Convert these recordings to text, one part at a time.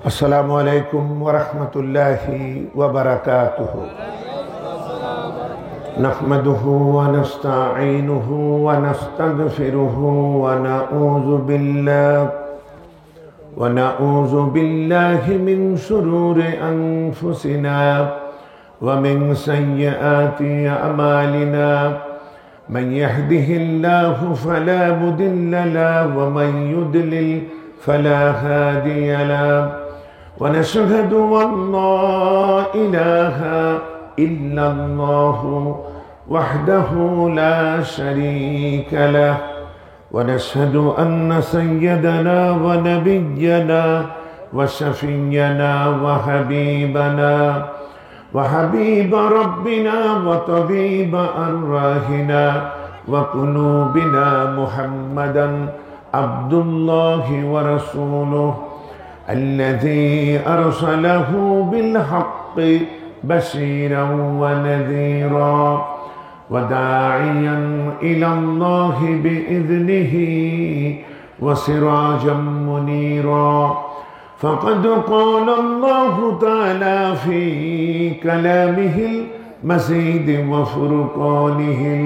अस्सलामु अलैकुम वरहमतुल्लाहि वबरकातुहु। नहमदुहु व नस्तईनुहु व नस्तगफिरुहु व नऊज़ु बिल्लाहि मिन शुरूरि अनफुसिना व मिन सय्यिआति अमालिना। मन यहदिहिल्लाहु फला मुदिल्ल लहु व मन युद्लिल फला हादिय लहु। व नशहदु अल्ला इलाहा इल्लल्लाहु वहदहु ला शरीक लहु। व नशहदु अन्न सय्यदना व नबिय्यना व शफिय्यना व हबीबना व हबीब रब्बिना व तबीब अर्वाहिना व कुलूबिना मुहम्मदन अब्दुल्लाहि व रसूलुहु अल्लज़ी अरसलहु बिल्हक़्क़ि बशीरन व नज़ीरा व दाइयन इलल्लाहि बिइज़निहि व सिराजन मुनीरा। फ़क़द क़ाल अल्लाहु तआला फ़ी कलामिहिल मजीद व फ़ुरक़ानिहिल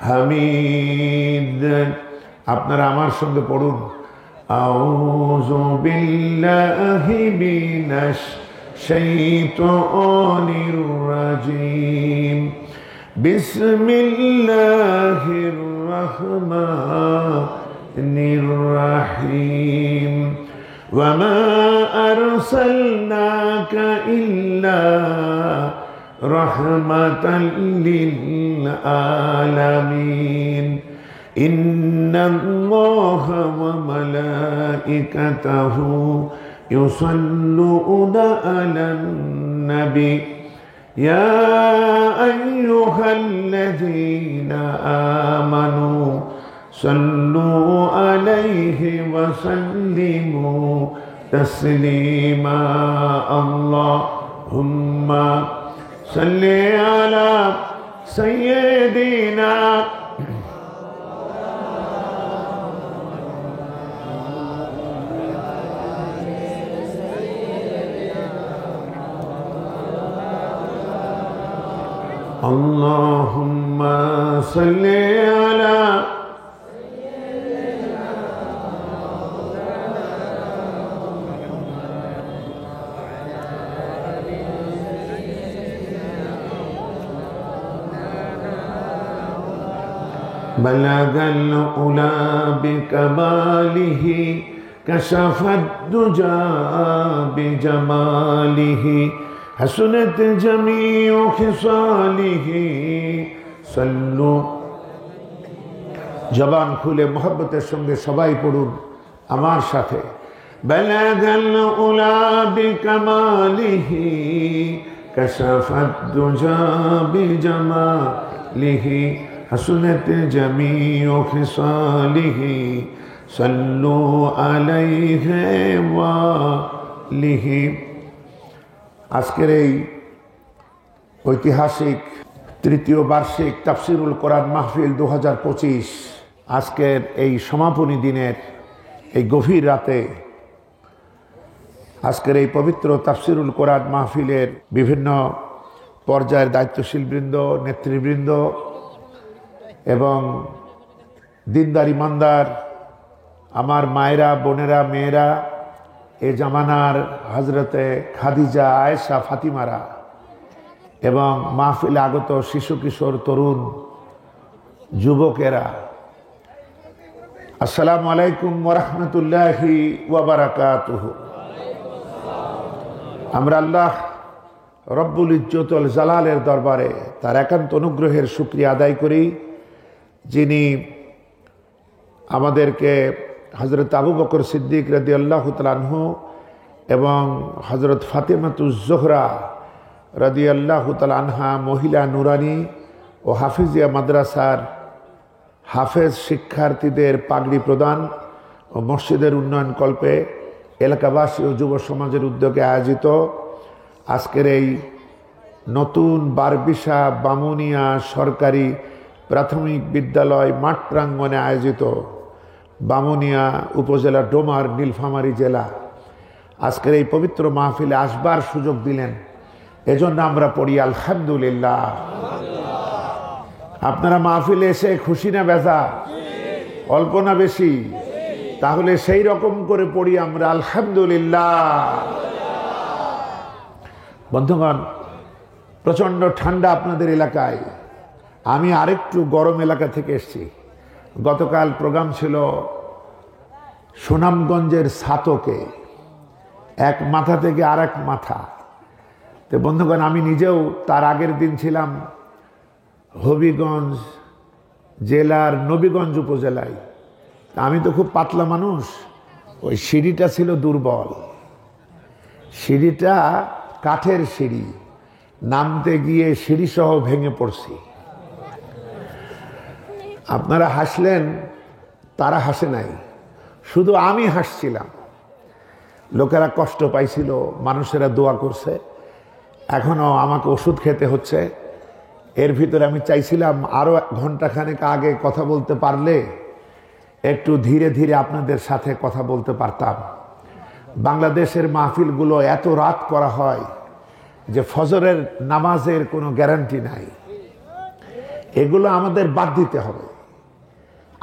हमीद। আপনারা আমার সঙ্গে পড়ুন, আউযু বিল্লাহি মিনাশ শাইতানির রাজিম। বিসমিল্লাহির রহমানির রহিম। ওয়া মা আরসালনাকা ইল্লা রাহমাতাল লিল আলামিন। ইন্নাল্লাহা ওয়া মালাইকাতাহু ইউসাল্লুনা আলান নবী ইয়া আইয়ুহাল্লাযীনা আমানু সাল্লু আলাইহি ওয়া সাল্লিমু তাসলিমা। আল্লাহুম্মা সাল্লি আলা সাইয়্যিদিনা Allahumma salli ala balagal ula bikamalihi kashafad duja bijamalihi হাসুনাত জামিউ খিসালিহি সাল্লু। জবান খুলে মোহাব্বতের সঙ্গে সবাই পড়ুন আমার সাথে, বালাগাল উলা বিকামালিহি কাশাফাত দুজা বিজামালিহি হাসুনাত জামিউ খিসালিহি সাল্লু আলাইহি ওয়া লিহি। আজকের এই ঐতিহাসিক তৃতীয় বার্ষিক তাফসিরুল কোরআন মাহফিল 2025 আজকের এই সমাপনী দিনের এই গভীর রাতে আজকের এই পবিত্র তাফসিরুল কোরআন মাহফিলের বিভিন্ন পর্যায়ের দায়িত্বশীল বৃন্দ, নেতৃবৃন্দ এবং দিনদার ইমানদার আমার মায়েরা, বোনেরা, মেয়েরা, এ জামানার হজরতে খাদিজা, আয়েশা, ফাতিমারা এবং মাহফিলে আগত শিশু, কিশোর, তরুণ, যুবকেরা, আসসালামু আলাইকুম ওয়া রাহমাতুল্লাহি ওয়া বারাকাতুহু। আমরা আল্লাহ রব্বুল ইজ্জত ওয়াল জালালের দরবারে তার একান্ত অনুগ্রহের শুকরিয়া আদায় করি, যিনি আমাদেরকে হযরত আবু বকর সিদ্দিক রাদিয়াল্লাহু তাআলা আনহু এবং হযরত ফাতিমাতুজ জোহরা রাদিয়াল্লাহু তাআলা আনহা মহিলা নুরানি ও হাফিজিয়া মাদ্রাসার হাফেজ শিক্ষার্থীদের পাগড়ি প্রদান ও মসজিদের উন্নয়ন কল্পে এলাকাবাসী ও যুব সমাজের উদ্যোগে আয়োজিত আজকের এই নতুন বারবিশা বামুনিয়া সরকারি প্রাথমিক বিদ্যালয় মাঠ প্রাঙ্গণে আয়োজিত বামুনিয়া উপজেলা ডোমার নীলফামারী জেলা আজকের এই পবিত্র মাহফিলে আসবার সুযোগ দিলেন, এজন্য আমরা পড়ি আলহামদুলিল্লাহ। আপনারা মাহফিলে এসে খুশি না বেজা? অল্প না বেশি? তাহলে সেই রকম করে পড়ি আমরা আলহামদুলিল্লাহ। বন্ধুগণ, প্রচন্ড ঠান্ডা আপনাদের এলাকায়, আমি আরেকটু গরম এলাকা থেকে এসেছি। গতকাল প্রোগ্রাম ছিল সুনামগঞ্জের ছাতকে, এক মাথা থেকে আর এক মাথা। তো বন্ধুগণ, আমি নিজেও তার আগের দিন ছিলাম হবিগঞ্জ জেলার নবীগঞ্জ উপজেলায়। আমি তো খুব পাতলা মানুষ, ওই সিঁড়িটা ছিল দুর্বল, সিঁড়িটা কাঠের সিঁড়ি, নামতে গিয়ে সিঁড়ি সহ ভেঙে পড়ছি। আপনারা হাসলেন, তারা হাসে নাই, শুধু আমি হাসছিলাম। লোকেরা কষ্ট পাইছিল, মানুষেরা দোয়া করছে, এখনো আমাকে ওষুধ খেতে হচ্ছে। এর ভিতরে আমি চাইছিলাম আরো ঘন্টাখানেক আগে কথা বলতে পারলে একটু ধীরে ধীরে আপনাদের সাথে কথা বলতে পারতাম। বাংলাদেশের মাহফিলগুলো এত রাত করা হয় যে ফজরের নামাজের কোনো গ্যারান্টি নাই। এগুলো আমাদের বাদ দিতে হবে।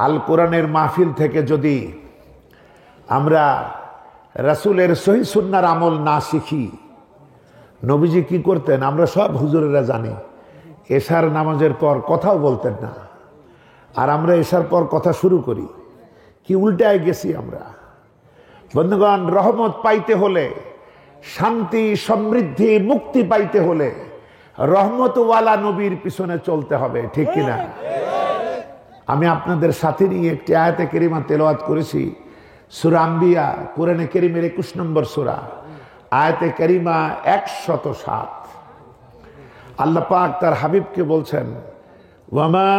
আল কোরআনের মাহফিল থেকে যদি আমরা রাসূলের সহিহ সুন্নাহর আমল না শিখি, নবীজি কি করতেন আমরা সব হুজুরেরা জানি। এশার নামাজের পর কথাও বলতেন না, আর আমরা এশার পর কথা শুরু করি। কি উল্টায় গেছি আমরা। বন্ধুগণ, রহমত পাইতে হলে, শান্তি সমৃদ্ধি মুক্তি পাইতে হলে রহমতওয়ালা নবীর পিছনে চলতে হবে, ঠিক কিনা? আমি আপনাদের সাথে নিয়ে একটি আয়াতে কারিমা তেলাওয়াত করেছি, সূরা আম্বিয়া, কোরআনে কারীমের 21 নম্বর সূরা, আয়াতে কারিমা 107। আল্লাহ পাক তার হাবিবকে বলছেন, ওয়ামা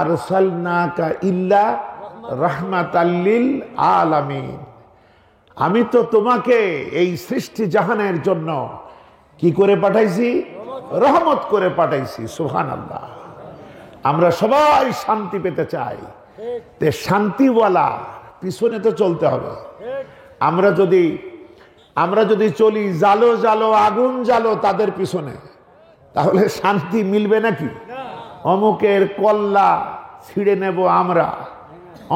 আরসালনাকা ইল্লা রাহমাতাল লিল আলামিন। আমি তো তোমাকে এই সৃষ্টি জাহানের জন্য কি করে পাঠাইছি? রহমত করে পাঠাইছি। সুবহানাল্লাহ। আমরা সবাই শান্তি পেতে চাই, তে শান্তিওয়ালা পিছনে তো চলতে হবে। আমরা যদি চলি জালো জালো আগুন জালো তাদের পিছনে, তাহলে শান্তি মিলবে নাকি? অমুকের কল্লা ছিঁড়ে নেব আমরা,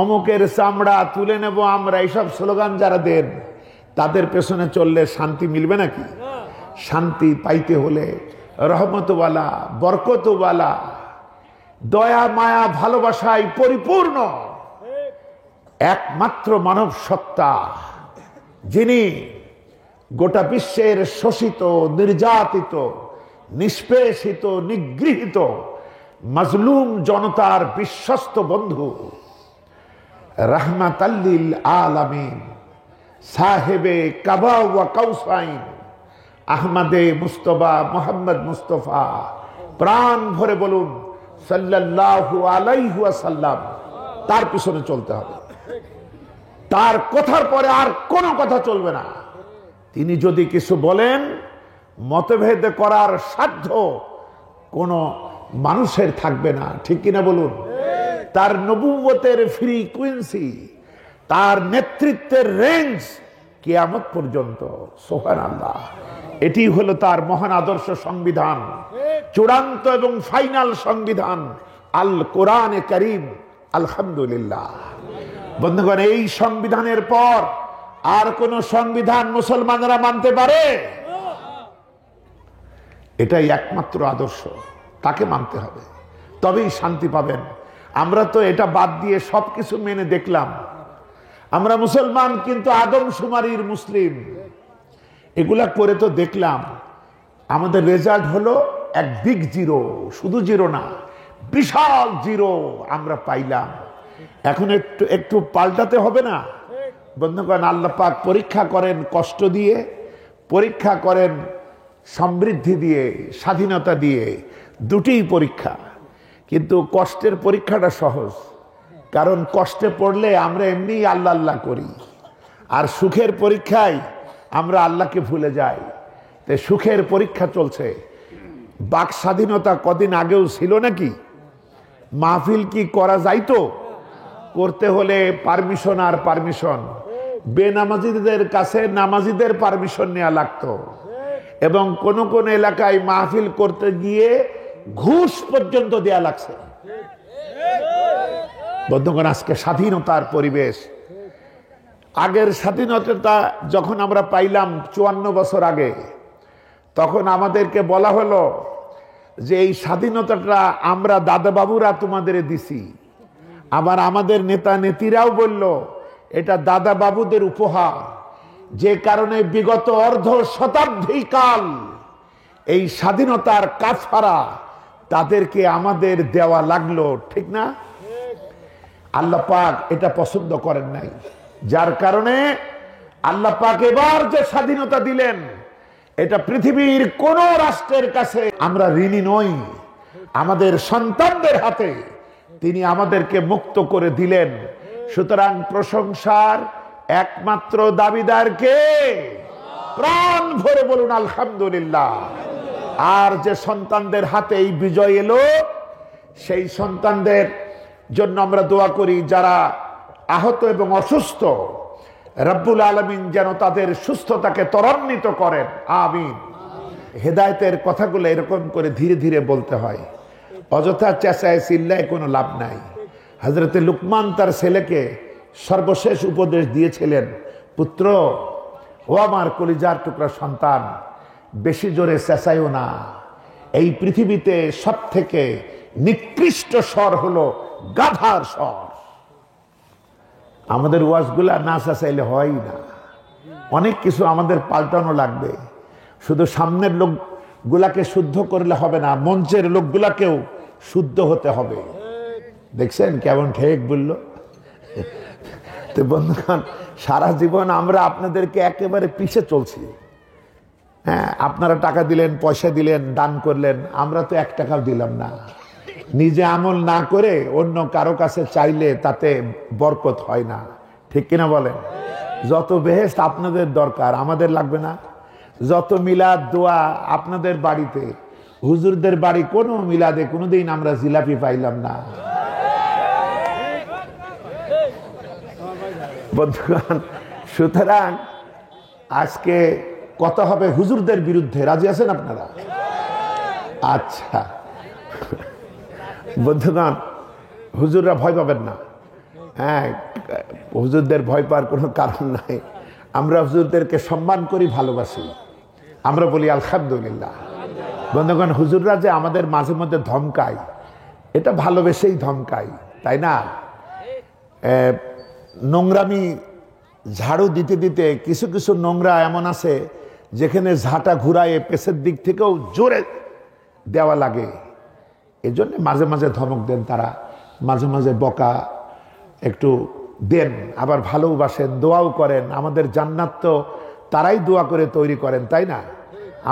অমুকের চামড়া তুলে নেব আমরা, এইসব স্লোগান যারা দেন তাদের পেছনে চললে শান্তি মিলবে নাকি? শান্তি পাইতে হলে রহমতওয়ালা, বরকতওয়ালা, দয়া মায়া ভালোবাসায় পরিপূর্ণ একমাত্র মানব সত্তা, যিনি গোটা বিশ্বের শোষিত, নির্যাতিত, নিষ্পেষিত, নিগৃহীত, মাজলুম জনতার বিশ্বস্ত বন্ধু, রাহমাতাল লিল আলামিন, সাহেবে কাবা ওয়া কাউসাইন, আহমদে মুস্তফা, মোহাম্মদ মুস্তফা। প্রাণ ভরে বলুন সাল্লাল্লাহু আলাইহি ওয়াসাল্লাম। তার পিছনে চলতে হবে, তার কথার পরে আর কোনো কথা চলবে না। তিনি যদি কিছু বলেন, মতভেদ করার সাধ্য কোনো মানুষের থাকবে না, ঠিক কিনা বলুন? তার নবুয়তের ফ্রিকুয়েন্সি, তার নেতৃত্বের রেঞ্জ কিয়ামত পর্যন্ত। সুবহানাল্লাহ। এটি হলো তার মহান আদর্শ সংবিধান, চূড়ান্ত এবং ফাইনাল সংবিধান, আল কোরআনে কারীম। আলহামদুলিল্লাহ। বন্ধুগণ, এই সংবিধানের পর আর কোন সংবিধান মুসলমানরা মানতে পারে? এটাই একমাত্র আদর্শ, তাকে মানতে হবে, তবেই শান্তি পাবেন। আমরা তো এটা বাদ দিয়ে সবকিছু মেনে দেখলাম। আমরা মুসলমান কিন্তু আদমশুমারির মুসলিম, এগুলা করে তো দেখলাম, আমাদের রেজাল্ট হলো এক বিগ জিরো। শুধু জিরো না, বিশাল জিরো আমরা পাইলাম। এখন একটু পাল্টাতে হবে না? বন্ধুগণ, আল্লাহ পাক পরীক্ষা করেন কষ্ট দিয়ে, পরীক্ষা করেন সমৃদ্ধি দিয়ে, স্বাধীনতা দিয়ে, দুটিই পরীক্ষা। কিন্তু কষ্টের পরীক্ষাটা সহজ, কারণ কষ্টে পড়লে আমরা এমনি আল্লাহ আল্লাহ করি, আর সুখের পরীক্ষায় আমরা আল্লাহকে ভুলে যাই। তো সুখের পরীক্ষা চলছে। বাক স্বাধীনতা কদিন আগেও ছিল নাকি? মাহফিল কি করা যাইতো? করতে হলে পারমিশন আর পারমিশন। বেনামাজিদের কাছে নামাজিদের পারমিশন নেওয়া লাগতো, এবং কোন কোন এলাকায় মাহফিল করতে গিয়ে ঘুষ পর্যন্ত দেয়া লাগছে। বন্ধুগণ, আজকে স্বাধীনতার পরিবেশ। আগের স্বাধীনতা যখন আমরা পাইলাম 54 বছর আগে, তখন আমাদেরকে বলা হলো যে এই স্বাধীনতাটা আমরা দাদা বাবুরা তোমাদের দিছি। আবার আমাদের নেতা নেত্রীরাও বলল এটা দাদা বাবুদের উপহার, যে কারণে বিগত অর্ধ শতাব্দী কাল এই স্বাধীনতার কাফারা তাদেরকে আমাদের দেওয়া লাগলো, ঠিক না? আল্লাহ পাক এটা পছন্দ করেন নাই, যার কারণে আল্লাহ পাক এবার যে স্বাধীনতা দিলেন, এটা পৃথিবীর কোন রাষ্ট্রের কাছে আমরা ঋণী নই। আমাদের সন্তানদের হাতে তিনি আমাদেরকে মুক্ত করে দিলেন। সুতরাং প্রশংসার একমাত্র দাবিদার কে? প্রাণ ভরে বলুন আলহামদুলিল্লাহ। আর যে সন্তানদের হাতে এই বিজয় এলো, সেই সন্তানদের জন্য আমরা দোয়া করি, যারা আহত এবং অসুস্থ, রব্বুল আলামিন যেন তাদের সুস্থতাকে ত্বরান্বিত করেন, আমিন। হেদায়েতের কথাগুলো এরকম করে ধীরে ধীরে বলতে হয়, অযথা চেঁচায় চিল্লায় কোনো লাভ নাই। হযরতে লুকমান তার ছেলেকে সর্বশেষ উপদেশ দিয়েছিলেন, পুত্র, ও আমার কলিজার টুকরা সন্তান, বেশি জোরে চেঁচাইও না। এই পৃথিবীতে সব থেকে নিকৃষ্ট স্বর হলো গাধার স্বর। আমাদের ওয়াজগুলা না চেঁচাইলে হয় না, অনেক কিছু আমাদের পাল্টানো লাগবে। শুধু সামনের লোকগুলাকে শুদ্ধ করলে হবে না, মঞ্চের লোকগুলাকেও শুদ্ধ হতে হবে। দেখছেন কেমন ঠিক বললো? তো বন্ধুগণ, সারা জীবন আমরা আপনাদেরকে একেবারে পিছে চলছি। হ্যাঁ, আপনারা টাকা দিলেন, পয়সা দিলেন, দান করলেন, আমরা তো 1 টাকাও দিলাম না। নিজে আমল না করে অন্য কারো কাছে চাইলে তাতে বরকত হয় না, ঠিক কিনা বলেন? যত বেহেশত আপনাদের দরকার, আমাদের লাগবে না? যত মিলাদ দোয়া আপনাদের বাড়িতে, হুজুরদের বাড়ি কোনো মিলাদে কোনোদিন আমরা জিলাপি পাইলাম না। বন্ধুগণ, সুতরাং আজকে কথা হবে হুজুরদের বিরুদ্ধে। রাজি আছেন আপনারা? আচ্ছা বন্ধুগণ, হুজুররা ভয় পাবেন না। হ্যাঁ, হুজুরদের ভয় পাওয়ার কোনো কারণ নাই। আমরা হুজুরদেরকে সম্মান করি, ভালোবাসি, আমরা বলি আলহামদুলিল্লাহ। বন্ধুগণ, হুজুররা যে আমাদের মাঝে মধ্যে ধমকায়, এটা ভালোবেসেই ধমকায়, তাই না? নোংরামি ঝাড়ু দিতে দিতে কিছু কিছু নোংরা এমন আছে যেখানে ঝাঁটা ঘুরায় পেছের দিক থেকেও জোরে দেওয়া লাগে। এই জন্য মাঝে মাঝে ধমক দেন তারা, মাঝে মাঝে বকা একটু দেন, আবার ভালোবাসেন, দোয়াও করেন। আমাদের জান্নাত তো তারাই দোয়া করে তৈরি করেন, তাই না?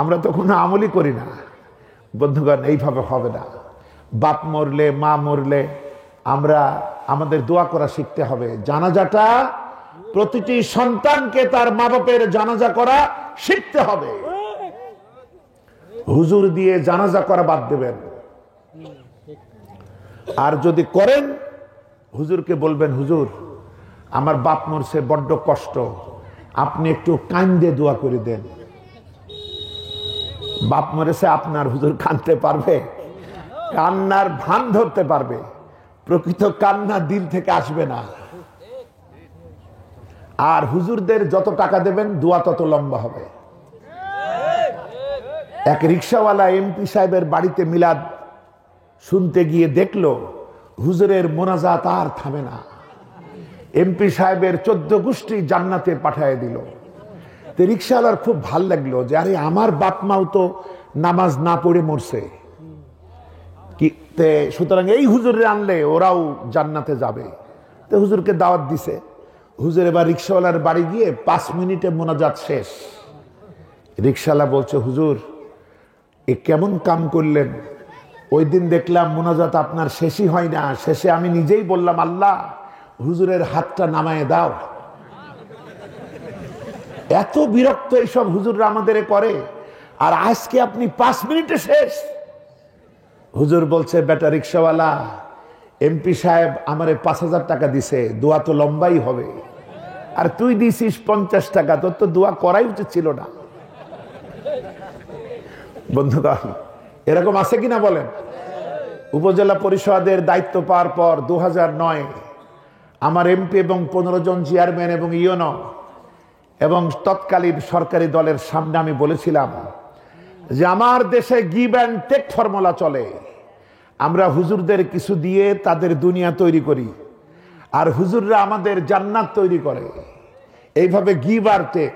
আমরা তো কোনো আমলই করি না। বন্ধুগণ, এইভাবে হবে না। বাপ মরলে, মা মরলে আমরা আমাদের দোয়া করা শিখতে হবে। জানাজাটা প্রতিটি সন্তানকে তার মা বাপের জানাজা করা শিখতে হবে। হুজুর দিয়ে জানাজা করা বাদ দেবেন। আর যদি করেন, হুজুরকে বলবেন, হুজুর আমার বাপ মরছে, বড্ড কষ্ট, আপনি একটু কান্দে দোয়া করে দেন। বাপ মরেছে আপনার, হুজুর কাঁদতে পারবে? কান্নার ভান ধরতে পারবে, প্রকৃত কান্না দিল থেকে আসবে না। আর হুজুরদের যত টাকা দেবেন দোয়া তত লম্বা হবে। এক রিক্সাওয়ালা এমপি সাহেবের বাড়িতে মিলাদ শুনতে গিয়ে দেখলো হুজুরের মোনাজাত আর থামে না। এমপি সাহেবের 14 গোষ্ঠী জান্নাতে পাঠিয়ে দিল। তো রিক্সাওয়ালার খুব ভাল লাগলো যে আরে আমার বাপ মাও তো নামাজ না পড়ে মরছে, সুতরাং এই হুজুরে আনলে ওরাও জান্নাতে যাবে। তো হুজুরকে দাওয়াত দিছে। হুজুর এবার রিক্সাওয়ালার বাড়ি গিয়ে 5 মিনিটে মোনাজাত শেষ। রিক্সাওয়ালা বলছে, হুজুর এ কেমন কাম করলেন? ওই দিন দেখলাম মোনাজাত আপনার শেষই হয় না, শেষে আমি নিজেই বললাম, আল্লাহ হুজুরের হাতটা নামায়ে দাও। এত বিরক্ত এইসব হুজুররা আমাদের করে, আর আজকে আপনি 5 মিনিটে শেষ। হুজুর বলছে, বেটা রিক্সাওয়ালা, এমপি সাহেব আমারে 5,000 টাকা দিছে, দোয়া তো লম্বাই হবে। আর তুই দিছিস 50 টাকা, তোর তো দোয়া করাই উচিত ছিল না। বন্ধুগণ, এরকম আছে কিনা বলেন? উপজেলা পরিষদের দায়িত্ব পাওয়ার পর 2009 আমার এমপি এবং 15 জন চেয়ারম্যান এবং ইউনো এবং তৎকালীন সরকারি দলের সামনে আমি বলেছিলাম যে আমার দেশে গিভ অ্যান্ড টেক ফর্মুলা চলে। আমরা হুজুরদের কিছু দিয়ে তাদের দুনিয়া তৈরি করি, আর হুজুররা আমাদের জান্নাত তৈরি করে। এইভাবে গিভ আর টেক।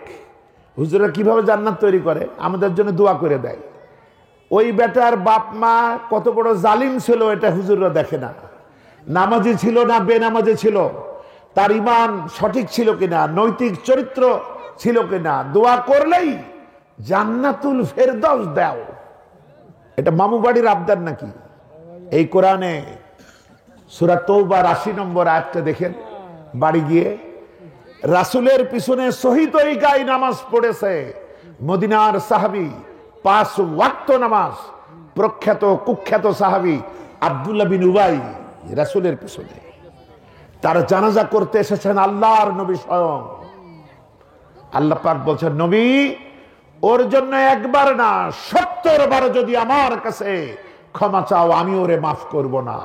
হুজুররা কিভাবে জান্নাত তৈরি করে? আমাদের জন্য দোয়া করে দেয়। ওই বেটার বাপ মা কত বড় জালিম ছিল এটা হুজুররা দেখে না। নামাজি ছিল না বেনামাজি ছিল, তার ঈমান সঠিক ছিল কিনা, নৈতিক চরিত্র ছিল কিনা, দোয়া করলেই জান্নাতুল ফেরদৌস দাও। এটা মামু বাড়ির আবদার নাকি? এই কোরআনে সূরা তওবার 80 নম্বর আয়াতটা দেখেন। বাড়ি গিয়ে রাসূলের পিছনে সহি তরিকায় নামাজ পড়েছে মদিনার সাহাবী, 5 ওয়াক্ত নামাজ, প্রখ্যাত কুখ্যাত সাহাবী আব্দুল্লাহ বিন উবাই রাসূলের পিছনে। তার জানাজা করতে এসেছেন আল্লাহর নবী স্বয়ং। আল্লাহ পাক বলছেন, নবী ওর জন্য একবার না 70 বার যদি আমার কাছে ক্ষমা চাও আমি ওরে মাফ করব না।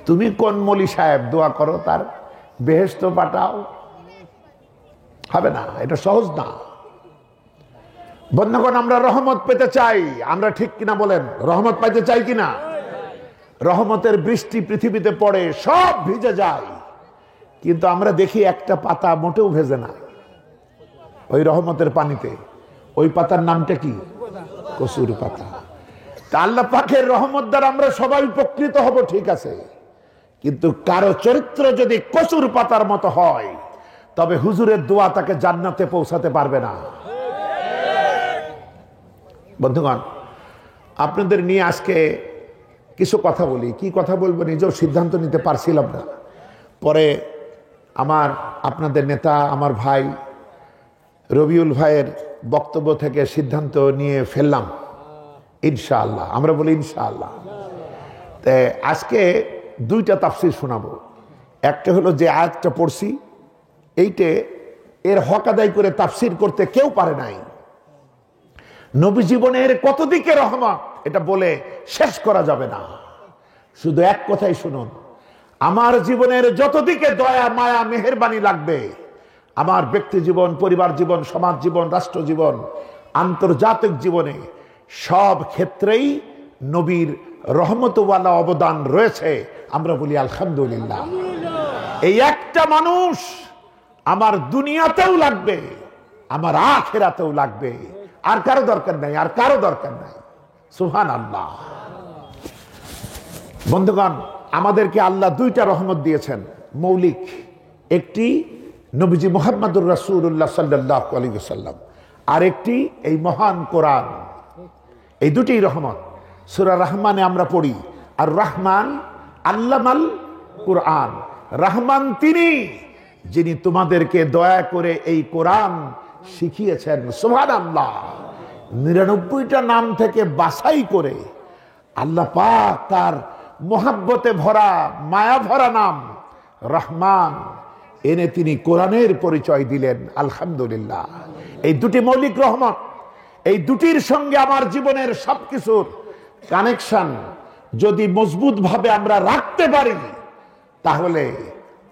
তুমি কোন মলি সাহেব দোয়া করো তার বেহেশত পাঠাও? হবে না, এটা সহজ না। বন্ধুগণ, আমরা রহমত পেতে চাই, আমরা ঠিক কিনা বলেন? রহমত পাইতে চাই কিনা? রহমতের বৃষ্টি পৃথিবীতে পড়ে, সব ভিজে যায়, কিন্তু আমরা দেখি একটা পাতা মোটেও ভেজে না ওই রহমতের পানিতে। ওই পাতার নামটা কি? কসুর পাতা। তা আল্লাহ পাকের রহমত দ্বারা আমরা সবাই উপকৃত হব, ঠিক আছে, কিন্তু কারো চরিত্র যদি কসুর পাতার মতো হয় তবে হুজুরের দোয়া তাকে জান্নাতে পৌঁছাতে পারবে না। বন্ধুগণ, আপনাদের নিয়ে আজকে কিছু কথা বলি। কি কথা বলবো নিজেও সিদ্ধান্ত নিতে পারছিলাম না। পরে আপনাদের নেতা আমার ভাই রবিউল ভাইয়ের বক্তব্য থেকে সিদ্ধান্ত নিয়ে ফেললাম, ইনশাআল্লাহ। আমরা বলি ইনশাআল্লাহ। আজকে 2টা তাফসীর শোনাবো। একটা হলো যে আয়াতটা পড়ছি এইটে, এর হক আদায় করে তাফসীর করতে কেউ পারে নাই। নবী জীবনের কত দিকে রহমত এটা বলে শেষ করা যাবে না। শুধু এক কথাই শুনুন, আমার জীবনের যত দিকে দয়া মায়া মেহেরবানি লাগবে, আমার ব্যক্তি জীবন, পরিবার জীবন, সমাজ জীবন, রাষ্ট্র জীবন, আন্তর্জাতিক জীবনে সব ক্ষেত্রেই নবীর রহমতওয়ালা অবদান রয়েছে। আমরা বলি আলহামদুলিল্লাহ। এই একটা মানুষ আমার দুনিয়াতেও লাগবে, আমার আখিরাতেও লাগবে। আর কারো দরকার নাই, আর কারো দরকার নাই। সুবহানাল্লাহ। বন্ধুগণ, আমাদেরকে আল্লাহ 2টা রহমত দিয়েছেন মৌলিক। একটি নবীজি মুহাম্মদুর রাসূলুল্লাহ সাল্লাল্লাহু আলাইহি ওয়াসাল্লাম, আর একটি এই মহান কোরআন। এই 2টি রহমত। সূরা রহমানে আমরা পড়ি, আর রহমান আল্লামাল কোরআন। রহমান তিনি যিনি তোমাদেরকে দয়া করে এই কোরআন শিখিয়েছেন। সুবহানাল্লাহ। 99টা নাম থেকে বাছাই করে আল্লাহ পাক তার মোহাব্বতে ভরা মায়া ভরা নাম রহমান এনে তিনি কোরআনের পরিচয় দিলেন। আলহামদুলিল্লাহ। এই 2টি মৌলিক রহমত, এই 2টির সঙ্গে আমার জীবনের সবকিছুর কানেকশন যদি মজবুত ভাবে আমরা রাখতে পারি, তাহলে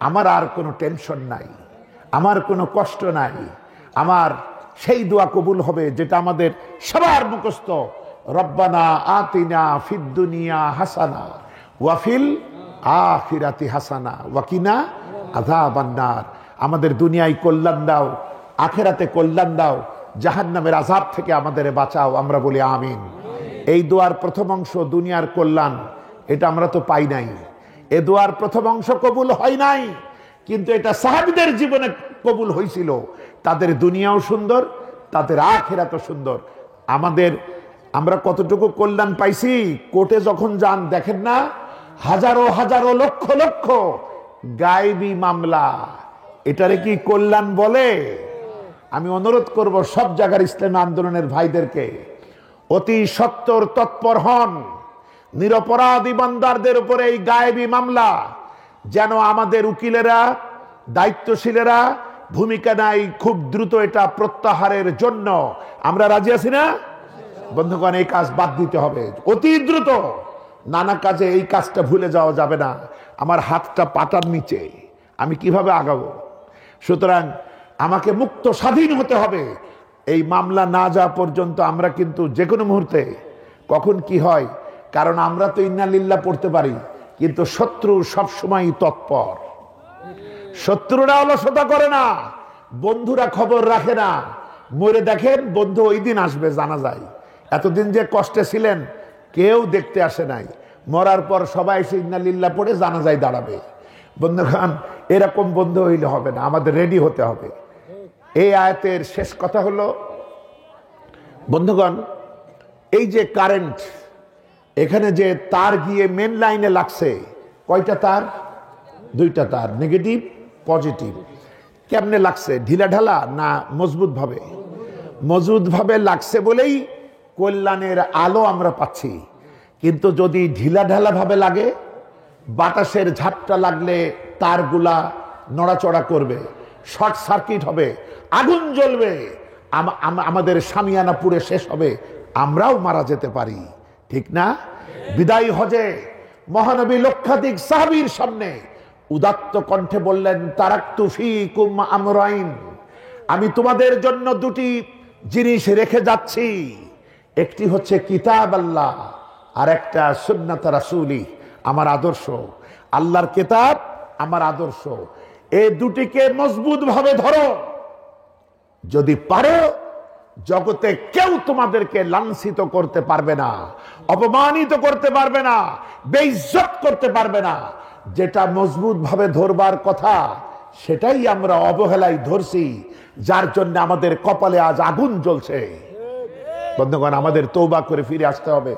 আমার আর কোনো টেনশন নাই, আমার কোনো কষ্ট নাই। আমার সেই দোয়া কবুল হবে যেটা আমাদের সবার মুখস্থ, রব্বানা আতিনা ফিদ দুনিয়া হাসানা ওয়া ফিল আখিরাতি হাসানা ওয়া কিনা আযাবান নার। আমাদের দুনিয়ায় কল্যাণ দাও, আখিরাতে কল্যাণ দাও, জাহান্নামের আযাব থেকে আমাদের বাঁচাও। আমরা বলি আমিন। এই দোয়ার প্রথম অংশ দুনিয়ার কল্যাণ, এটা আমরা তো পাই নাই। এ দোয়ার প্রথম অংশ কবুল হয় নাই, কিন্তু এটা সাহাবীদের জীবনে কবুল হয়েছিল। তাদের দুনিয়াও সুন্দর, তাদের আখিরাতও সুন্দর। আমরা কতটুকু কল্যাণ পাইছি? কোর্টে যখন যান দেখেন না, হাজারো হাজারো লক্ষ লক্ষ গায়েবী মামলা। এটারে কি কল্যাণ বলে? আমি অনুরোধ করব সব জায়গার ইসলামী আন্দোলনের ভাইদেরকে অতি সত্বর তৎপর হন। নিরপরাধ ইমানদারদের উপরে এই গায়েবী মামলা যেন আমাদের উকিলেরা দায়িত্বশীলেরা ভূমিকা নাই, খুব দ্রুত এটা প্রত্যাহারের জন্য আমরা রাজি আছি না বন্ধুগণ? এই কাজ বাদ দিতে হবে অতি দ্রুত। নানা কাজে এই কাজটা ভুলে যাওয়া যাবে না। আমার হাতটা পাটার নিচে, আমি কিভাবে আগাবো? সুতরাং আমাকে মুক্ত স্বাধীন হতে হবে। এই মামলা না যাওয়া পর্যন্ত আমরা কিন্তু যে কোনো মুহূর্তে কখন কি হয়, কারণ আমরা তো ইন্না লিল্লাহ পড়তে পারি, কিন্তু শত্রু সবসময় তৎপর। শত্রুরা অলসতা করে না, বন্ধুরা খবর রাখে না। মরে দেখেন বন্ধু ওই দিন আসবে জানা যায়। এতদিন যে কষ্টে ছিলেন কেউ দেখতে আসে নাই, মরার পর সবাই এসে ইন্না লিল্লাহ পড়ে জানা যায় দাঁড়াবে। বন্ধুগণ, এরকম বন্ধু হইলে হবে না, আমাদের রেডি হতে হবে। এই আয়াতের শেষ কথা হলো বন্ধুগণ, এই যে কারেন্ট, এখানে যে তার গিয়ে মেন লাইনে লাগছে, কয়টা তার? দুইটা তার, নেগেটিভ পজিটিভ। কেমনে লাগছে? ঢিলা ঢালা না মজবুত ভাবে? মজবুত ভাবে লাগছে বলেই কল্যাণের আলো আমরা পাচ্ছি। কিন্তু যদি ঢিলা ঢালা ভাবে লাগে, বাতাসের ঝাপটা লাগলে তারগুলা নড়াচড়া করবে, শর্ট সার্কিট হবে, আগুন জ্বলবে, আমাদের শামিয়ানা পুড়ে শেষ হবে, আমরাও মারা যেতে পারি, ঠিক না? বিদায় হজে মহানবী লক্ষাধিক সাহাবীর সামনে উদাত্ত কণ্ঠে বললেন, তারাকতু ফীকুম আমরাইন, আমি তোমাদের জন্য দুটি জিনিস রেখে যাচ্ছি। একটি হচ্ছে কিতাব আল্লাহ, আর একটা সুন্নাত রাসূলি, আমার আদর্শ। আল্লাহর কিতাব, আমার আদর্শ, এই দুটিকে মজবুত ভাবে ধরো। যদি পারো, জগতে কেউ তোমাদেরকে লাঞ্ছিত করতে পারবে না, অপমানিত করতে পারবে না, বেইজ্জত করতে পারবে না। যেটা মজবুত ভাবে ধরবার কথা সেটাই আমরা অবহেলায় ধরছি, যার জন্য আমাদের কপালে আজ আগুন জ্বলছে। বন্ধুগণ, আমাদের তওবা করে ফিরে আসতে হবে।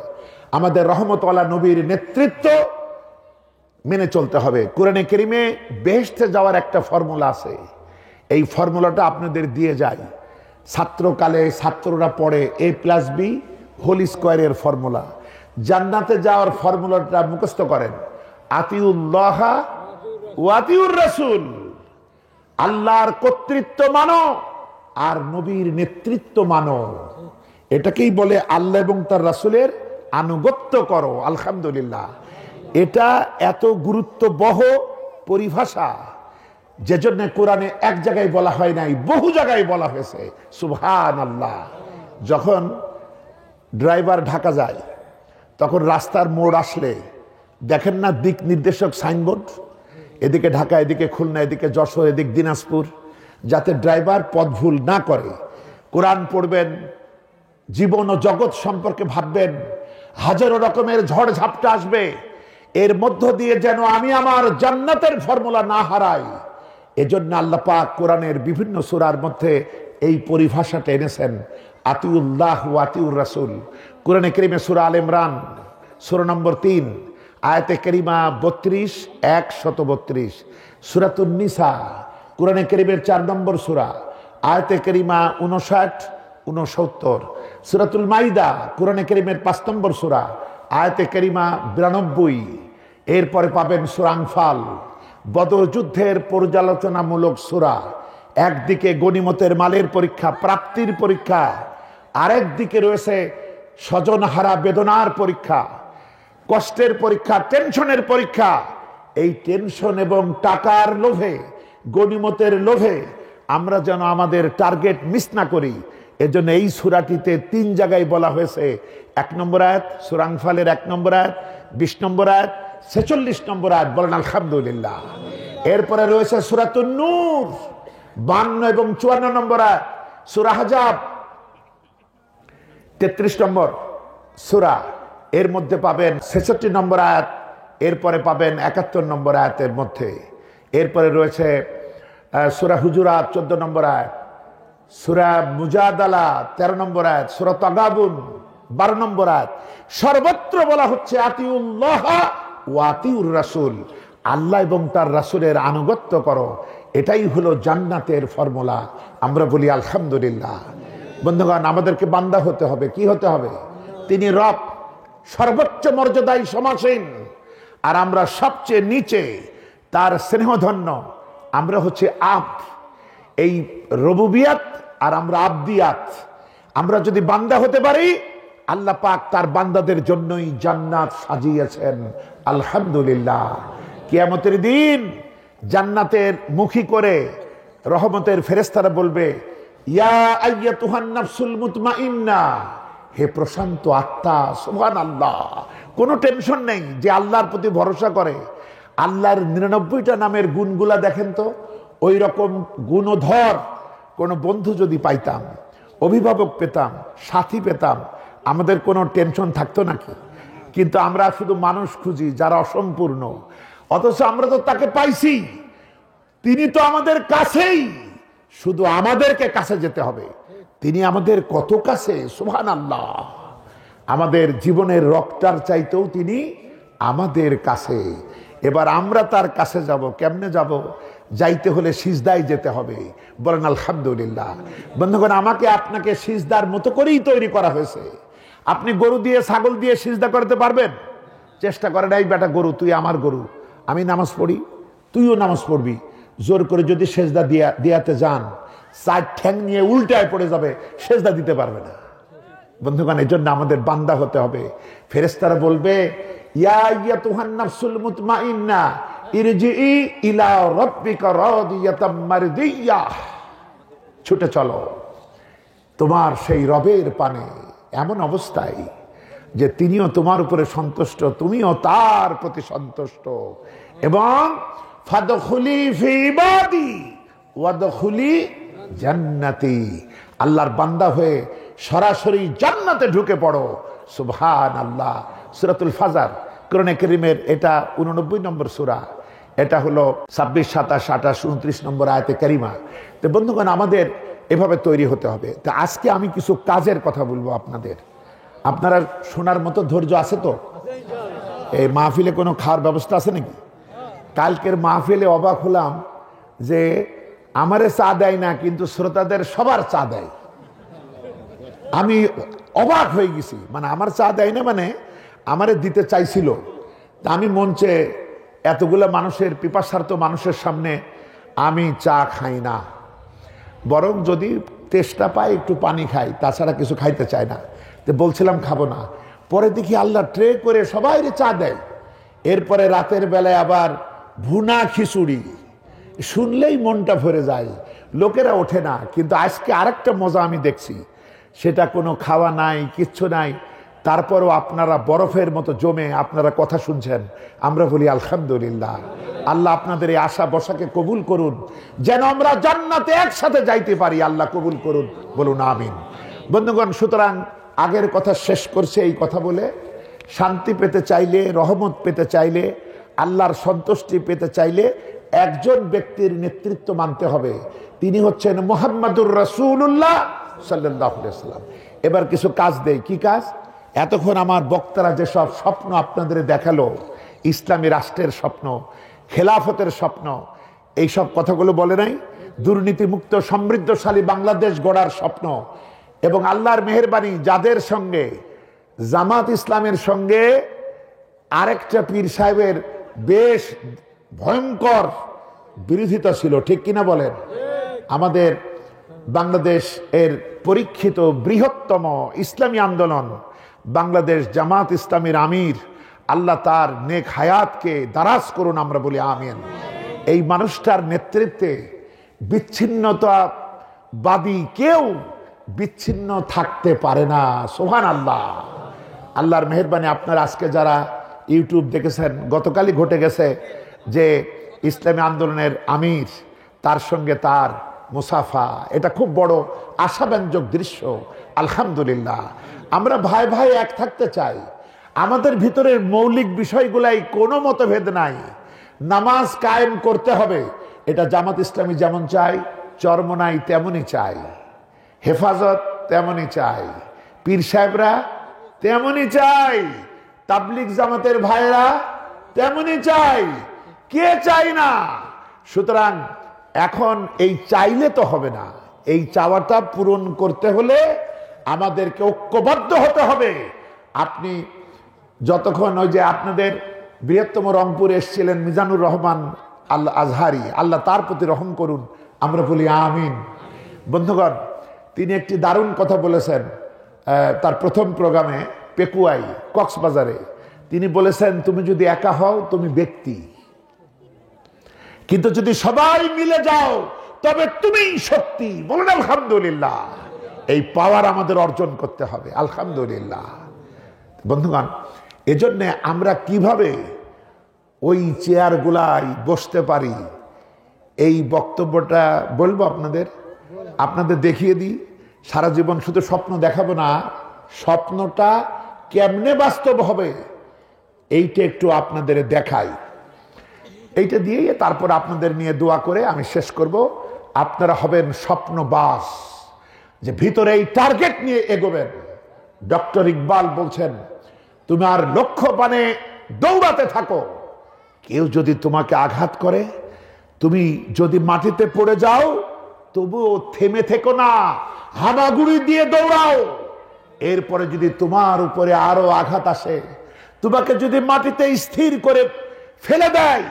আমাদের রহমতওয়ালা নবীর নেতৃত্ব মেনে চলতে হবে। কোরআনে কারীমে বেহেশতে যাওয়ার একটা ফর্মুলা আছে। এই ফর্মুলাটা আপনাদের দিয়ে যায়। ছাত্রকালে ছাত্ররা পড়ে A+B হোল স্কয়ারের ফর্মুলা। জান্নাতে যাওয়ার ফর্মুলাটা মুখস্থ করেন, আতিউল্লাহ ওয়া আতিউর রাসূল। আল্লাহর কর্তৃত্ব মানো আর নবীর নেতৃত্ব মানো। এটাকেই বলে আল্লাহ এবং তার রাসূলের আনুগত্য করো। আলহামদুলিল্লাহ, এটা এত গুরুত্ববহ পরিভাষা, যেজন্য কোরআনে এক জায়গায় বলা হয় নাই, বহু জায়গায় বলা হয়েছে। সুবহানাল্লাহ। যখন ড্রাইভার ঢাকা যায়, তখন রাস্তার মোড় আসলে দেখেন না দিক নির্দেশক সাইনবোর্ড, এদিকে ঢাকা, এদিকে খুলনা, এদিকে যশোর, এদিকে দিনাজপুর, যাতে ড্রাইভার পথ ভুল না করে। কোরআন পড়বেন, জীবন ও জগৎ সম্পর্কে ভাববেন, হাজারো রকমের ঝড় ঝাপটা আসবে, এর মধ্য দিয়ে যেন আমি আমার জান্নাতের ফর্মুলা না হারাই। এজন্য আল্লাহ পাক কোরআনের বিভিন্ন সূরার মধ্যে এই পরিভাষাটা এনেছেন, আতিউল্লাহ ওয়া আতিউর রাসূল। কোরআনে কারীমে সূরা আলে ইমরান সূরা নম্বর 3 আয়াতে কারিমা 132 সূরাতুন নিসা কোরআনে কারীমের 4 নম্বর সূরা, আয়াতে কারিমা 59-69, সূরাতুল মাইদা কোরআনে কারীমের 5 নম্বর সূরা, আয়াতে কারিমা 92। এরপরে পাবেন সূরা আনফাল, বদর যুদ্ধের পর্যালোচনামূলক সূরা। একদিকে গনিমতের মালের পরীক্ষা, প্রাপ্তির পরীক্ষা, আরেক দিকে রয়েছে স্বজনহারা বেদনার পরীক্ষা, কষ্টের পরীক্ষা, টেনশনের পরীক্ষা। এই টেনশন এবং টাকার লোভে, গনিমতের লোভে আমরা যেন আমাদের টার্গেট মিস না করি। এজন্য এই সূরাটিতে 3 জায়গায় বলা হয়েছে। 1 নম্বর আয়াত সূরা আনফালের 1 নম্বর আয়াত, 20 নম্বর আয়াত, 46 নম্বর আয়াত। বলেন আলহামদুলিল্লাহ। এরপরে রয়েছে সূরাতুন নূর 52 এবং 54 নম্বর আয়াত, সূরা আহজাব 33 নম্বর সূরা, এর মধ্যে পাবেন 66 নম্বর আয়াত, এরপরে পাবেন 71 নম্বর আয়াতের মধ্যে। এরপরে রয়েছে সূরা হুজুরাত 14 নম্বর আয়াত, সূরা মুজাদালা 13 নম্বর আয়াত, সূরা তাগাবুন 12 নম্বর আয়াত। সর্বত্র বলা হচ্ছে আতিউল্লাহ ওয়া আতিউর রাসূল, আল্লাহ এবং তার রাসূলের আনুগত্য করো। এটাই হলো জান্নাতের ফর্মুলা। আমরা বলি আলহামদুলিল্লাহ। বন্ধুগণ, আমাদেরকে বান্দা হতে হবে। কি হতে হবে? তিনি রব, সর্বোচ্চ মর্যাদায় সমাসীন, আর আমরা সবচেয়ে নিচে, তার স্নেহধন্য আমরা হচ্ছে আব্দ, এই রুবুবিয়াত আর আমরা আব্দিয়াত। আমরা যদি বান্দা হতে পারি, আল্লাহ পাক তার বান্দাদের জন্যই জান্নাত সাজিয়েছেন। আলহামদুলিল্লাহ। কিয়ামতের দিন জান্নাতের মুখী করে রহমতের ফেরেশতারা বলবে, ইয়া আইয়াতুহান নাফসুল মুতমাইন্না, হে প্রশান্ত আত্মা, সুবহানাল্লাহ। কোনো টেনশন নেই, যে আল্লাহর প্রতি ভরসা করে। আল্লাহর 99টা নামের গুণগুলা দেখেন তো, ওই রকম গুণধর কোন বন্ধু যদি পাইতাম, অভিভাবক পেতাম, সাথী পেতাম, আমাদের কোনো টেনশন থাকতো নাকি? কিন্তু আমরা শুধু মানুষ খুঁজি যারা অসম্পূর্ণ, অথচ আমরা তো তাকে পাইছি। তিনি তো আমাদের কাছেই, শুধু আমাদেরকে কাছে যেতে হবে। তিনি আমাদের কত কাছে, সুবহানাল্লাহ। আমাদের জীবনের রক্তার চাইতেও তিনি আমাদের কাছে। এবার আমরা তার কাছে যাব, কেমনে যাব? যাইতে হলে সিজদায় যেতে হবে। বলেন আলহামদুলিল্লাহ। বন্ধুগণ, আমাকে আপনাকে সিজদার মতো করেই তৈরি করা হয়েছে। আপনি গরু দিয়ে, ছাগল দিয়ে সিজদা করতে পারবেন? চেষ্টা করেন, এই বেটা গরু, তুই আমার গরু, আমি নামাজ পড়ি, তুইও নামাজ পড়বি। জোর করে যদি সেজদা দিয়াতে যান, 4 ঠ্যাং নিয়ে উল্টায় পড়ে যাবে, সেজদা দিতে পারবে না। বন্ধুগণ, এই জন্য আমাদের বান্দা হতে হবে। ফেরেশতারা বলবে, ইয়া আইয়াতুহান নাফসুল মুতমাইন্না ইরজিই ইলা রাব্বিকা রাদিয়াতাম মারদিয়াহ, ছুটে চলো তোমার সেই রবের পানে, এমন অবস্থায় যে তিনিও তোমার উপরে সন্তুষ্ট, তুমিও তার প্রতি সন্তুষ্ট। এবং ফাদখুলি ফি ইবাদি ওয়াদখুলি জান্নাতি, আল্লাহর বান্দা হয়ে সরাসরি জান্নাতে ঢুকে পড়ো। সুবহানাল্লাহ। সূরাতুল ফাজর, কোরআনে কারীমের এটা 89 নম্বর সূরা। এটা হলো 26, 27, 28, 29 নম্বর আয়াতে কারিমা। তো বন্ধুগণ, আমাদের এভাবে তৈরি হতে হবে। তো আজকে আমি কিছু কাজের কথা বলবো আপনাদের। আপনারা শোনার মতো ধৈর্য আছে তো? এই মাহফিলে কোনো খাওয়ার ব্যবস্থা আছে নাকি? কালকের মাহফিলে অবাক হলাম যে আমারে চা দেয় না, কিন্তু শ্রোতাদের সবার চা দেয়। আমি অবাক হয়ে গেছি। মানে আমার চা দেয় না, মানে আমারে দিতে চাইছিল। তা আমি মঞ্চে এতগুলো মানুষের, পিপাসার্ত মানুষের সামনে আমি চা খাই না, বরং যদি তেষ্টা পাই একটু পানি খাই, তাছাড়া কিছু খাইতে চাই না। তো বলছিলাম খাবো না। পরে দেখি আল্লাহ ট্রে করে সবাই চা দেয়। এরপরে রাতের বেলায় আবার ভুনা খিচুড়ি, শুনলেই মনটা ভরে যায়, লোকেরা ওঠে না। কিন্তু আজকে আরেকটা মজা আমি দেখছি, সেটা কোনো খাওয়া নাই, কিচ্ছু নাই, তারপরও আপনারা বরফের মতো জমে আপনারা কথা শুনছেন। আমরা বলি আলহামদুলিল্লাহ। আল্লাহ আপনাদের এই আশা বসাকে কবুল করুন, যেন আমরা জান্নাতে একসাথে যাইতে পারি। আল্লাহ কবুল করুন, বলুন আমিন। বন্ধুগণ, সুতরাং আগের কথা শেষ করছে এই কথা বলে, শান্তি পেতে চাইলে, রহমত পেতে চাইলে, আল্লাহর সন্তুষ্টি পেতে চাইলে একজন ব্যক্তির নেতৃত্ব মানতে হবে। তিনি হচ্ছেন মুহাম্মাদুর রাসূলুল্লাহ সাল্লাল্লাহু আলাইহি ওয়াসাল্লাম। এবার কিছু কাজ দেই। কি কাজ? এতক্ষণ আমার বক্তারা যেসব স্বপ্ন আপনাদের দেখালো, ইসলামী রাষ্ট্রের স্বপ্ন, খেলাফতের স্বপ্ন, এইসব কথাগুলো বলে নাই? দুর্নীতিমুক্ত সমৃদ্ধশালী বাংলাদেশ গড়ার স্বপ্ন। এবং আল্লাহর মেহেরবানি, যাদের সঙ্গে জামাত ইসলামের সঙ্গে আরেকটা পীর সাহেবের বেশ ভয়ঙ্কর বিরোধিতা ছিল, ঠিক কিনা বলেন? আমাদের বাংলাদেশ এর পরীক্ষিত বৃহত্তম ইসলামী আন্দোলন বাংলাদেশ জামাত ইসলামীর আমির, আল্লাহ তার নেক হায়াতকে দারাজ করুন, আমরা বলি আমিন। এই মানুষটার নেতৃত্বে বিচ্ছিন্নতাবাদী কেউ বিচ্ছিন্ন থাকতে পারে না। সুবহানাল্লাহ। আল্লাহর মেহেরবানি, আপনারা আজকে যারা ইউটিউব দেখেছেন, গতকালই ঘটে গেছে যে ইসলামী আন্দোলনের আমির, তার সঙ্গে তার মুসাফা, এটা খুব বড় আশাব্যঞ্জক দৃশ্য। আলহামদুলিল্লাহ। আমরা ভাই ভাই এক থাকতে চাই। আমাদের ভিতরের মৌলিক বিষয়গুলাই কোনো মতভেদ নাই। নামাজ কায়েম করতে হবে, এটা জামাত ইসলামী যেমন চাই, চরমনাই তেমনই চাই, হেফাজত তেমনই চাই, পীর সাহেবরা তেমনই চাই, তাবলিগ জামাতের ভাইরা তেমনই চাই। কে চাই না? সুতরাং এখন এই চাইলে তো হবে না, এই চাওয়াটা পূরণ করতে হলে আমাদেরকে ঐক্যবদ্ধ হতে হবে। আপনি যতক্ষণ ওই যে আপনাদের বৃহত্তম রংপুর এসেছিলেন মিজানুর রহমান আল আজহারি, আল্লাহ তার প্রতি রহম করুন, আমরা বলি আমিন। বন্ধুগণ, তিনি একটি দারুণ কথা বলেছেন তার প্রথম প্রোগ্রামে পেকুয়াই কক্সবাজারে। তিনি বলেছেন, তুমি যদি একা হও তুমি ব্যক্তি, কিন্তু যদি সবাই মিলে যাও তবে তুমিই শক্তি। বলুন আলহামদুলিল্লাহ। এই পাওয়ার আমাদের অর্জন করতে হবে, আলহামদুলিল্লাহ। বন্ধুগণ, এজন্য আমরা কিভাবে ওই চেয়ারগুলাই বসতে পারি, এই বক্তব্যটা বলবো আপনাদের দেখিয়ে দিই। সারা জীবন শুধু স্বপ্ন দেখাবো না, স্বপ্নটা কেমনে বাস্তব হবে এইটা একটু আপনাদের দেখাই। এইটা দিয়ে তারপর আপনাদের নিয়ে দোয়া করে আমি শেষ করব। আপনারা হবেন স্বপ্নবাস, যে ভিতরে এই টার্গেট নিয়ে এগোবেন। ডক্টর ইকবাল বলছেন, তুমি আর লক্ষ্য পানে দৌড়াতে থাকো। কেউ যদি তোমাকে আঘাত করে, তুমি যদি মাটিতে পড়ে যাও, তবুও থেমে থেকো না, হামাগুড়ি দিয়ে দৌড়াও। এরপরে যদি তোমার উপরে আরো আঘাত আসে, তোমাকে যদি মাটিতে স্থির করে ফেলে দেয়,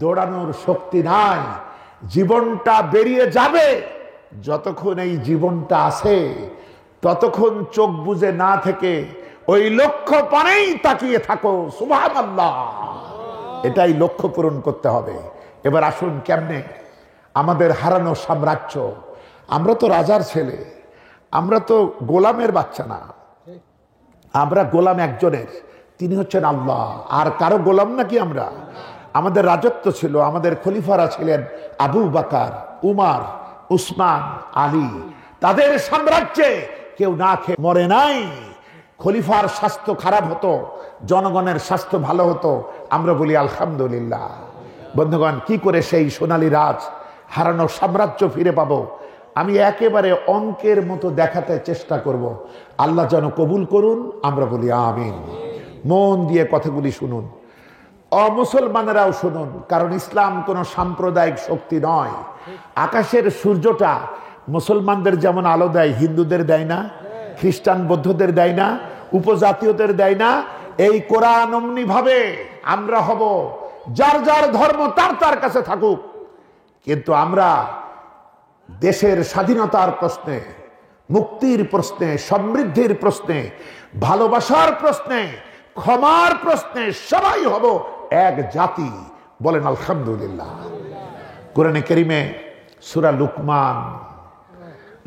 দৌড়ানোর শক্তি নাই, জীবনটা বেরিয়ে যাবে। যতক্ষণ এই জীবনটা আছে ততক্ষণ চোখ বুজে না থেকে ওই লক্ষ্য পানেই তাকিয়ে থাকো। সুবহানাল্লাহ। এটাই লক্ষ্য পূরণ করতে হবে। এবার আসুন, কেমনে আমাদের হারানো সাম্রাজ্য, আমরা তো রাজার ছেলে, আমরা তো গোলামের বাচ্চা না, আমরা গোলাম একজনের, তিনি হচ্ছেন আল্লাহ। আর কারো গোলাম নাকি আমরা? আমাদের রাজত্ব ছিল, আমাদের খলিফারা ছিলেন আবু বকর, উমর, উসমান, আলী। তাদের সাম্রাজ্যে কেউ না খেয়ে মরে নাই। খলিফার স্বাস্থ্য খারাপ হতো, জনগণের স্বাস্থ্য ভালো হতো, আমরা বলি আলহামদুলিল্লাহ। বন্ধুগণ, কি করে সেই সোনালী রাজ হারানো সাম্রাজ্য ফিরে পাবো? আমি একেবারে অঙ্কের মতো দেখাতে চেষ্টা করব। আল্লাহ যেন কবুল করুন, আমরা বলি আমিন। মন দিয়ে কথাগুলি শুনুন, অমুসলমানেরাও শুনুন, কারণ ইসলাম কোনো সাম্প্রদায়িক শক্তি নয়। আকাশের সূর্যটা মুসলমানদের যেমন আলো দেয়, হিন্দুদের দেয় না, খ্রিস্টান বৌদ্ধদের দেয় না, উপজাতীয়দের দেয় না। এই কোরআন অমনি ভাবে আমরা হব, যার যার ধর্ম তার তার কাছে থাকুক, কিন্তু আমরা দেশের স্বাধীনতার প্রশ্নে, মুক্তির প্রশ্নে, সমৃদ্ধির প্রশ্নে, ভালোবাসার প্রশ্নে, ক্ষমার প্রশ্নে সবাই হব এক জাতি। বলেন আলহামদুলিল্লাহ। কোরআনে কারীমে সূরা লুকমান,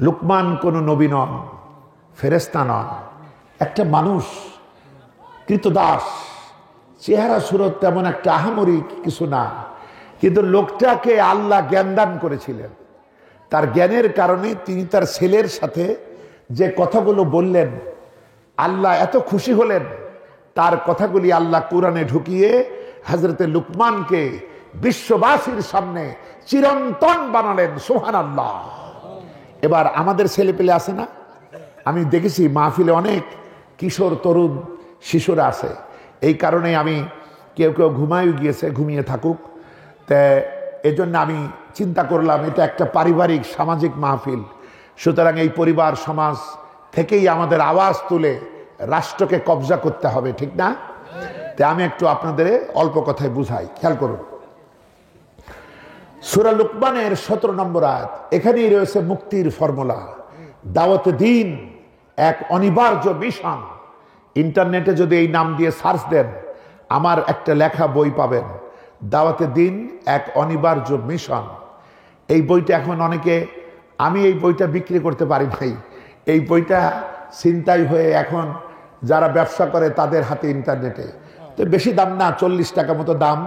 লুকমান কোনো নবী নন, ফেরেশতা নন, একটা মানুষ, কৃতদাস, চেহারা সুরত তেমন একটা আহামরি কিছু না, কিন্তু লোকটাকে আল্লাহ জ্ঞান দান করেছিলেন। তার জ্ঞানের কারণে তিনি তার ছেলের সাথে যে কথাগুলো বললেন, আল্লাহ এত খুশি হলেন। তার কথাগুলি আল্লাহ কোরআনে ঢুকিয়ে হযরতে লুকমানকে বিশ্ববাসীর সামনে চিরন্তন বানালেন। সুবহানাল্লাহ। এবার আমাদের ছেলে পেলে আছে না? আমি দেখেছি মাহফিলে অনেক কিশোর তরুণ শিশুরা আছে। এই কারণে আমি কেউ কেউ ঘুমায়ও গিয়েছে, ঘুমিয়ে থাকুক। তা এজন্য আমি চিন্তা করলাম এটা একটা পারিবারিক সামাজিক মাহফিল, সুতরাং এই পরিবার সমাজ থেকেই আমাদের আওয়াজ তুলে রাষ্ট্রকে কবজা করতে হবে, ঠিক না? তাই আমি একটু আপনাদের অল্প কথায় বুঝাই, খেয়াল করুন। সূরা লুকমানের 17 নম্বর আয়াত, এখানেই রয়েছে মুক্তির ফর্মুলা। দাওয়াতে দ্বীন এক অনিবার্য মিশন। ইন্টারনেটে যদি এই নাম দিয়ে সার্চ দেন, আমার একটা লেখা বই পাবেন, দাওয়াতে দ্বীন এক অনিবার্য মিশন। এই বইটা এখন অনেকে, আমি এই বইটা বিক্রি করতে পারি নাই, এই বইটা ছিনতাই হয়ে এখন যারা ব্যবসা করে তাদের হাতে ইন্টারনেটে। তো বেশি দাম না, 40 টাকা মতো দাম।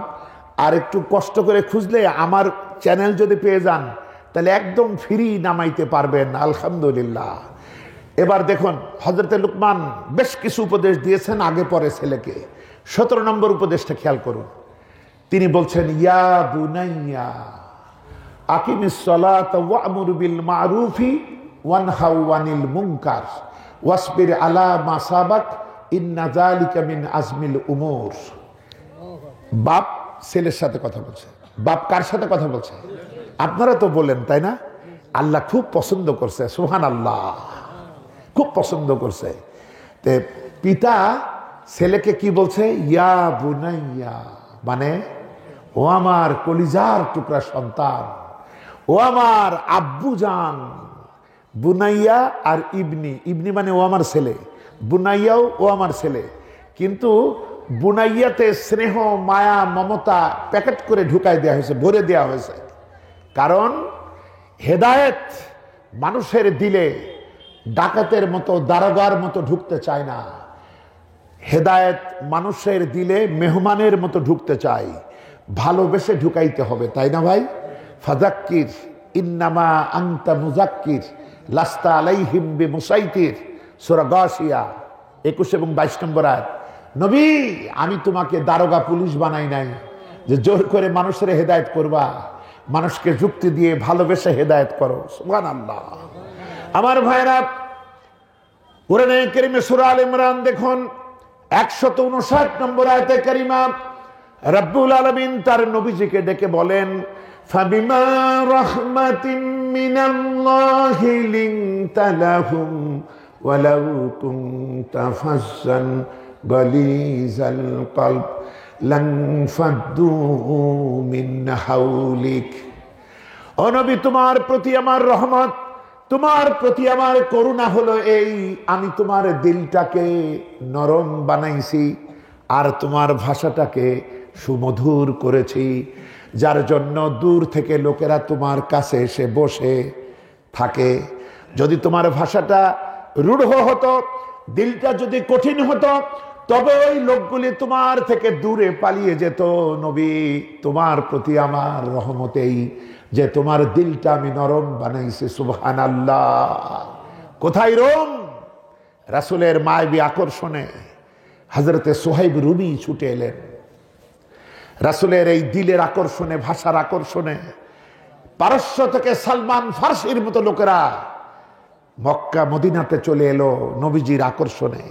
আর একটু কষ্ট করে খুঁজলে আমার চ্যানেল যদি পেয়ে যান, তাহলে একদম ফ্রি নামাইতে পারবেন। আলহামদুলিল্লাহ। এবার দেখুন, হযরতে লুকমান বেশ কিছু উপদেশ দিয়েছেন আগে পরে ছেলেকে। 17 নম্বর উপদেশটা খেয়াল করুন। তিনি বলছেন, ইয়া বুনাইয়া আকিমিস সালাতা ওয়া'মুর বিল মা'রুফি ওয়ানহাউ আনিল মুনকার ওয়াসবির আলা মা সাবাক ইন্না যালিকা মিন আজমিল উমুর। বাপ ছেলের সাথে কথা বলছে। বাপ কার সাথে কথা বলছে? আপনারা তো বলেন, তাই না? আল্লাহ খুব পছন্দ করছে। সুবহানাল্লাহ, খুব পছন্দ করছে। তে পিতা ছেলেকে কি বলছে? ইয়া বুনাইয়া, মানে ও আমার কলিজার টুকরা সন্তান, ও আমার আব্বু জান, বুনাইয়া আর ইবনি, ইবনি মানে ও আমার ছেলে, বুনাইয়াও ও আমার ছেলে। কিন্তু বুনাইয়াতে স্নেহ, মায়া, মমতা প্যাকেট করে ঢুকাই দেওয়া হয়েছে, ভরে দেওয়া হয়েছে। কারণ হেদায়েত মানুষের দিলে ডাকাতের মতো, দারোগার মতো ঢুকতে চায় না। হেদায়েত মানুষের দিলে মেহমানের মতো ঢুকতে চাই, ভালোবেসে ঢুকাইতে হবে, তাই না ভাই? ফাযাক্কির ইন্নামা আনতা মুযাক্কির লাস্তা আলাইহিম বিমুসাইতির, সূরা গাশিয়া 21 এবং 22 নম্বর আয়াত। নবী, আমি তোমাকে দারোগা পুলিশ বানাই নাই যে জোর করে মানুষের হেদায়েত করবা। মানুষকে যুক্তি দিয়ে ভালোবেসে হেদায়েত করো। সুবহানাল্লাহ। আমার ভাইরা, কোরআনে কারীমে সূরা আলে ইমরান দেখুন 159 নম্বর আয়াতে কারিমা রব্বুল আলামিন তার নবীজিকে ডেকে বলেন, ফাবিমা রাহমাতিন মিনাল্লাহি লিনতা লাহুম ওয়ালাউ কুনতা ফাজ্জান গালিজাল কলব লানফাদ্দু মিন হাওলিক। ও নবী, তোমার প্রতি আমার রহমত, তোমার প্রতি আমার করুণা হলো এই, আমি তোমার দিলটাকে নরম বানাইছি আর তোমার ভাষাটাকে সুমধুর করেছি, যার জন্য দূর থেকে লোকেরা তোমার কাছে এসে বসে থাকে। যদি তোমার ভাষাটা রূঢ় হতো, দিলটা যদি কঠিন হতো, তবে ওই লোকগুলি তোমার থেকে দূরে পালিয়ে যেত। নবী, তোমার প্রতি আমার রহমতেই যে তোমার দিলটা আমি নরম বানাইছি। সুবহানাল্লাহ। কোথায় রোম? রাসূলের মায়াবী আকর্ষণে হযরতে সুহাইব রুমি ছুটে এলেন। রাসূলের এই দিলের আকর্ষণে, ভাষার আকর্ষণে পারস্য থেকে সালমান ফার্সির মতো লোকেরা মক্কা মদিনাতে চলে এলো নবীজির আকর্ষণে।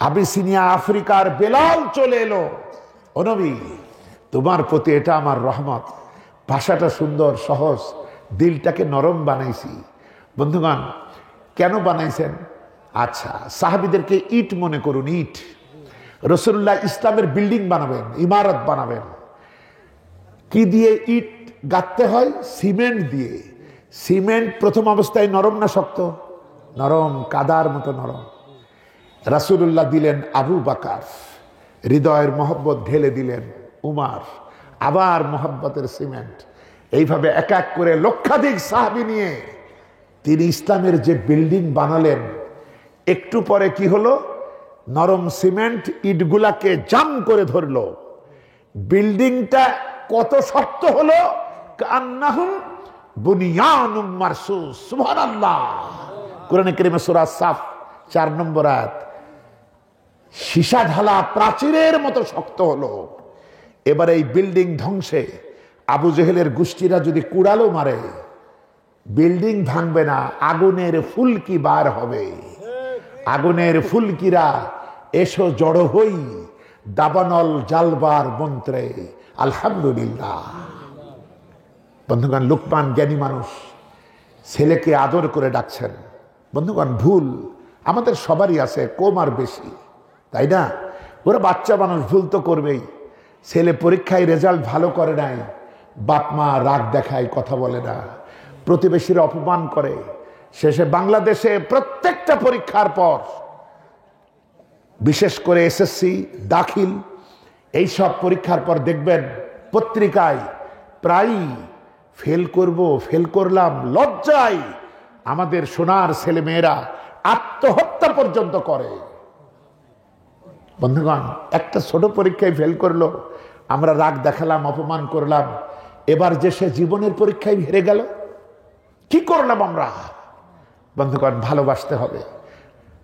আবিসিনিয়া আফ্রিকার বেলাল চলে এলো। ও নবী, তোমার প্রতি এটা আমার রহমত, ভাষাটা সুন্দর সহজ, দিলটাকে নরম বানাইছি। বন্ধুগণ, কেন বানাইছেন? আচ্ছা, সাহাবীদেরকে ইট মনে করুন, ইট। রাসূলুল্লাহ ইসলামের বিল্ডিং বানাবেন, ইমারত বানাবেন, কি দিয়ে ইট গাঁথতে হয়? সিমেন্ট দিয়ে। সিমেন্ট প্রথম অবস্থায় নরম না শক্ত? নরম, কাদার মতো নরম। রাসূলুল্লাহ দিলেন আবু বকর, হৃদয়ের মহব্বত ঢেলে দিলেন উমর, আবার মহব্বতের সিমেন্ট। এইভাবে এক এক করে লক্ষাধিক সাহাবী নিয়ে তিনি ইসলামের যে বিল্ডিং বানালেন। একটু পরে কি হলো? নরম সিমেন্ট ইটগুলাকে জাম করে ধরলো। বিল্ডিংটা কত শক্ত হলো! কান্নাহুম বুনিয়ানুম মারসুস। সুবহানাল্লাহ। কোরআনে কারীমে সূরা সাফ 4 নম্বর আয়াত। সীসা ঢালা প্রাচীরের মতো শক্ত হলো। এবার এই বিল্ডিং ধ্বংসে আবু জেহেলের গোষ্ঠীরা যদি কুড়ালো মারে, বিল্ডিং ভাঙবে না, আগুনের ফুলকি বার হবে। আগুনের ফুলকিরা এসো জড়ো হই দাবানল জালবার মন্ত্রে। আলহামদুলিল্লাহ। বন্ধুগণ, লোকমান জ্ঞানী মানুষ ছেলেকে আদর করে ডাকছেন। বন্ধুগণ, ভুল আমাদের সবারই আছে, কম আর বেশি, তাই না? ওরা বাচ্চা মানুষ, ভুল তো করবেই। ছেলে পরীক্ষায় রেজাল্ট ভালো করে নাই, বাপ মা রাগ দেখায়, কথা বলে না, প্রতিবেশীরা অপমান করে। শেষে বাংলাদেশে প্রত্যেকটা পরীক্ষার পর, বিশেষ করে এসএসসি, দাখিল, এইসব পরীক্ষার পর দেখবেন পত্রিকায় প্রায়ই ফেল করব, ফেল করলাম, লজ্জায় আমাদের সোনার ছেলে মেয়েরা আত্মহত্যা পর্যন্ত করে। বন্ধুগণ, একটা ছোট পরীক্ষায় ফেল করলো, আমরা রাগ দেখালাম, অপমান করলাম, এবার যে সে জীবনের পরীক্ষায় হেরে গেল, কি করলাম আমরা? বন্ধুগণ, ভালোবাসতে হবে।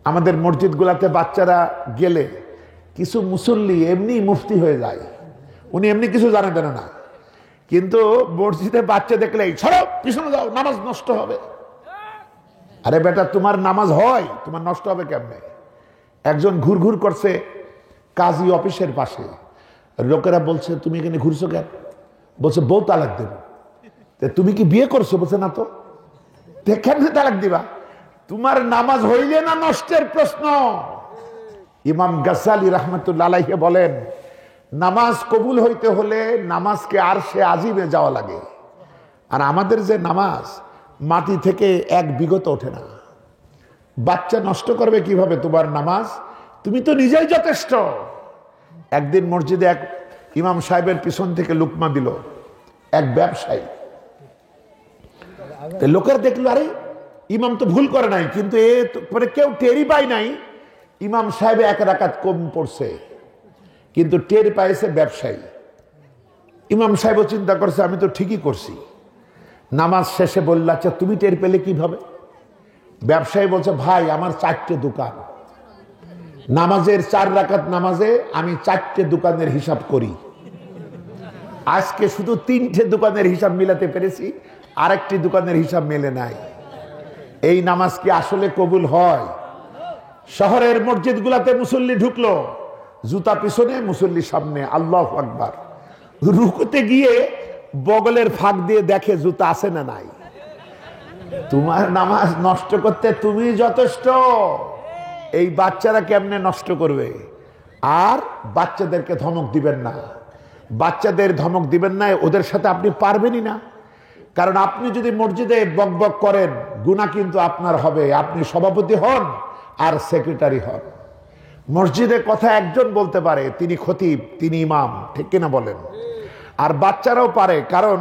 আমাদের মসজিদগুলাতে বাচ্চারা গেলে কিছু মুসল্লি এমনি মুফতি হয়ে যায়, উনি এমনি কিছু জানেন না, কিন্তু মসজিদে বাচ্চা দেখলেই ছড়ো, পিছনে যাও, নামাজ নষ্ট হবে। আরে বেটা, তোমার নামাজ হয়, তোমার নষ্ট হবে কেমনে? একজন ঘুরঘুর করছে কাজী অফিসের পাশে, লোকেরা বলছে তুমি এখানে ঘুরছো কেন? বলছে বউ তালাক দেব। তুমি কি বিয়ে করছো? বলছে না। তো কেমনে তালাক দিবা? তোমার নামাজ হইলে না নষ্টের প্রশ্ন। ইমাম গাজ্জালী রাহমাতুল্লাহ আলাইহি বলেন, নামাজ কবুল হইতে হলে নামাজকে আরশে আজিমে যাওয়া লাগে। আর আমাদের যে নামাজ মাটি থেকে এক বিগত ওঠে না। বাচ্চা নষ্ট করবে কিভাবে তোমার নামাজ? তুমি তো নিজেই যথেষ্ট। একদিন মসজিদে এক ইমাম সাহেবের পিছন থেকে লুকমা দিল এক ব্যবসায়ী। লোকের দেখলো আরে ইমাম তো ভুল করে নাই, কিন্তু এ মানে কেউ টেরই পায় নাই ইমাম সাহেব এক রাকাত কম পড়ছে, কিন্তু টের পাইছে ব্যবসায়ী। ইমাম সাহেব চিন্তা করছে আমি তো ঠিকই করছি। নামাজ শেষে বলল আচ্ছা তুমি টের পেলে কিভাবে? ব্যবসায়ী বলছে ভাই আমার 4টে দোকান, নামাজের 4 রাকাত নামাজে আমি 4টে দোকানের হিসাব করি। আজকে শুধু 3টে দোকানের হিসাব মিলাতে পেরেছি, আরেকটি দোকানের হিসাব মেলে নাই। এই নামাজ কি আসলে কবুল হয়? শহরের মসজিদ গুলাতে মুসল্লি ঢুকলো, জুতা পিছনে মুসল্লি সামনে, আল্লাহু আকবার। রুকুতে গিয়ে বগলের ফাঁক দিয়ে দেখে জুতা আছে না নাই। তোমার নামাজ নষ্ট করতে তুমি যথেষ্ট, এই বাচ্চারা কেমনে নষ্ট করবে? আর বাচ্চাদেরকে ধমক দিবেন না, বাচ্চাদের ধমক দিবেন না, ওদের সাথে আপনি পারবেনই না। কারণ আপনি যদি মসজিদে বকবক করেন গুনাহ কিন্তু আপনার হবে। আপনি সভাপতি হন আর সেক্রেটারি হন। মসজিদে কথা একজন বলতে পারে, তিনি খতিব, তিনি ইমাম, ঠিক কিনা বলেন? আর বাচ্চারাও পারে, কারণ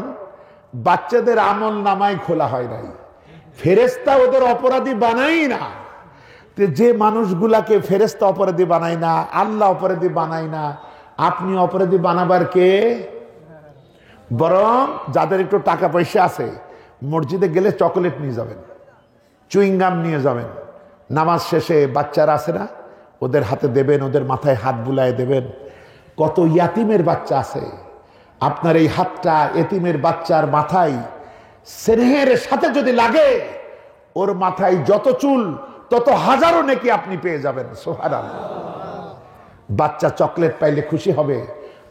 বাচ্চাদের আমল নামাই খোলা হয় নাই। ফেরেশতা ওদের অপরাধী বানাই না। যে মানুষগুলাকে ফেরেশতা অপরাধী বানায় না, আল্লাহ অপরাধী বানায় না, আপনি অপরাধী বানাবার কে? বরং যাদের একটু টাকা পয়সা আছে মসজিদে গেলে চকোলেট নিয়ে যাবেন, চুইংগাম নিয়ে যাবেন। নামাজ শেষে বাচ্চারা আছে না, ওদের হাতে দেবেন, ওদের মাথায় হাত বুলায় দেবেন। কত ইয়াতিমের বাচ্চা আছে, আপনার এই হাতটা এতিমের বাচ্চার মাথায় স্নেহের সাথে যদি লাগে, ওর মাথায় যত চুল তত হাজারো নেকি আপনি পেয়ে যাবেন। সুবহানাল্লাহ। বাচ্চা চকলেট পাইলে খুশি হবে,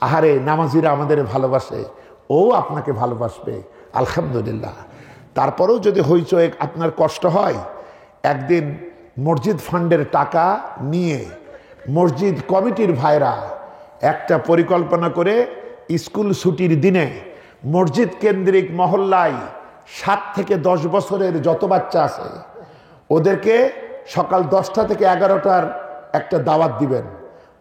আহারে নামাজিরা আমাদের ভালোবাসে, ও আপনাকে ভালোবাসবে, আলহামদুলিল্লাহ। তারপরেও যদি হইচই আপনার কষ্ট হয়, একদিন মসজিদ ফান্ডের টাকা নিয়ে মসজিদ কমিটির ভাইরা একটা পরিকল্পনা করে স্কুল ছুটির দিনে মসজিদ কেন্দ্রিক মহল্লায় 7 থেকে 10 বছরের যত বাচ্চা আছে ওদেরকে সকাল 10টা থেকে 11টার একটা দাওয়াত দিবেন।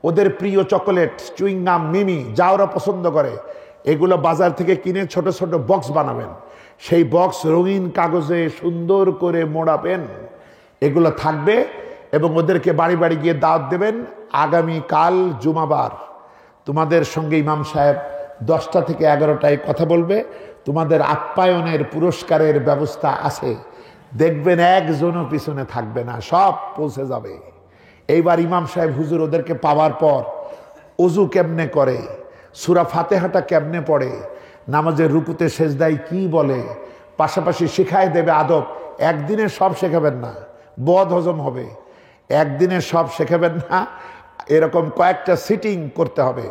ওদের প্রিয় চকোলেট, চুইংগাম, মিমি যা ওরা পছন্দ করে এগুলো বাজার থেকে কিনে ছোট ছোট বক্স বানাবেন। সেই বক্স রঙিন কাগজে সুন্দর করে মোড়াবেন, এগুলো থাকবে, এবং ওদেরকে বাড়ি বাড়ি গিয়ে দাওয়াত দেবেন। আগামীকাল জুমাবার তোমাদের সঙ্গে ইমাম সাহেব 10টা থেকে 11টায় কথা বলবে, তোমাদের আপ্যায়নের পুরস্কারের ব্যবস্থা আছে। দেখবেন একজনও পিছনে থাকবে না, সব পৌঁছে যাবে। এইবার ইমাম সাহেব হুজুর ওদেরকে পাওয়ার পর ওযু কেমনে করে, সূরা ফাতিহাটা কেমনে পড়ে, নামাজের রুকুতে সেজদায় কি বলে, পাশাপাশি শিখায় দেবে আদব। একদিনে সব শেখাবেন না, বদ হজম হবে। একদিনে সব শেখাবেন না, এরকম কয়েকটা সিটিং করতে হবে।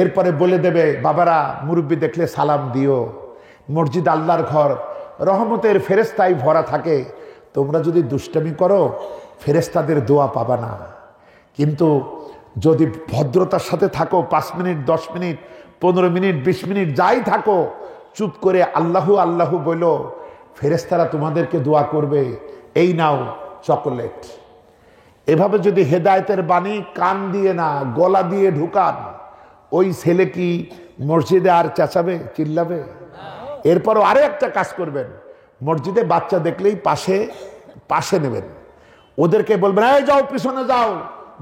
এরপরে বলে দেবে বাবারা মুরব্বি দেখলে সালাম দিও, মসজিদ আল্লাহর ঘর, রহমতের ফেরেশতায় ভরা থাকে। তোমরা যদি দুষ্টামি করো ফেরেশতাদের দোয়া পাবা না, কিন্তু যদি ভদ্রতার সাথে থাকো 5 মিনিট 10 মিনিট 15 মিনিট 20 মিনিট যাই থাকো, চুপ করে আল্লাহু আল্লাহু বলো, ফেরেশতারা তোমাদেরকে দোয়া করবে। এই নাও চকোলেট। এভাবে যদি হেদায়েতের বাণী কান দিয়ে না গলা দিয়ে ঢুকান, ওই ছেলে কি মসজিদে আর চেঁচাবে, চিল্লাবে? এরপরও আরো একটা কাজ করবেন, মসজিদে বাচ্চা দেখলেই পাশে পাশে নেবেন, ওদেরকে বলবেন এই যাও পিছনে যাও।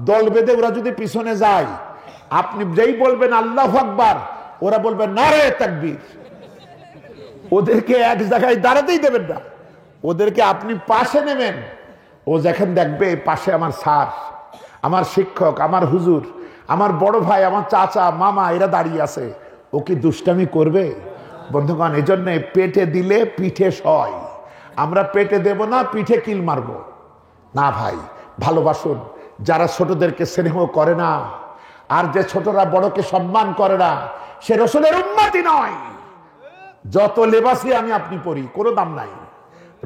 দল বেঁধে ওরা যদি পিছনে যায়, আপনি যেই বলবেন আল্লাহু আকবার, ওরা বলবে নারে তাকবীর। ওদেরকে এক জায়গায় দাঁড়াতেই দেবেন না, ওদেরকে আপনি পাশে নেবেন। ও যখন দেখবে পাশে আমার স্যার, আমার শিক্ষক, আমার হুজুর, আমার বড় ভাই, আমার চাচা, মামা এরা দাঁড়িয়ে আছে, ও কি দুষ্টামি করবে? বন্ধুগণ, এজন্য পেটে দিলে পিঠে সয়। আমরা পেটে দেব না, পিঠে কিল মারব না। ভাই ভালোবাসুন। যারা ছোটদেরকে স্নেহ করে না, আর যে ছোটরা বড়কে সম্মান করে না, সে রাসূলের উম্মতি নয়। যত লেবাসই আমি আপনি পরি, কোনো দাম নাই।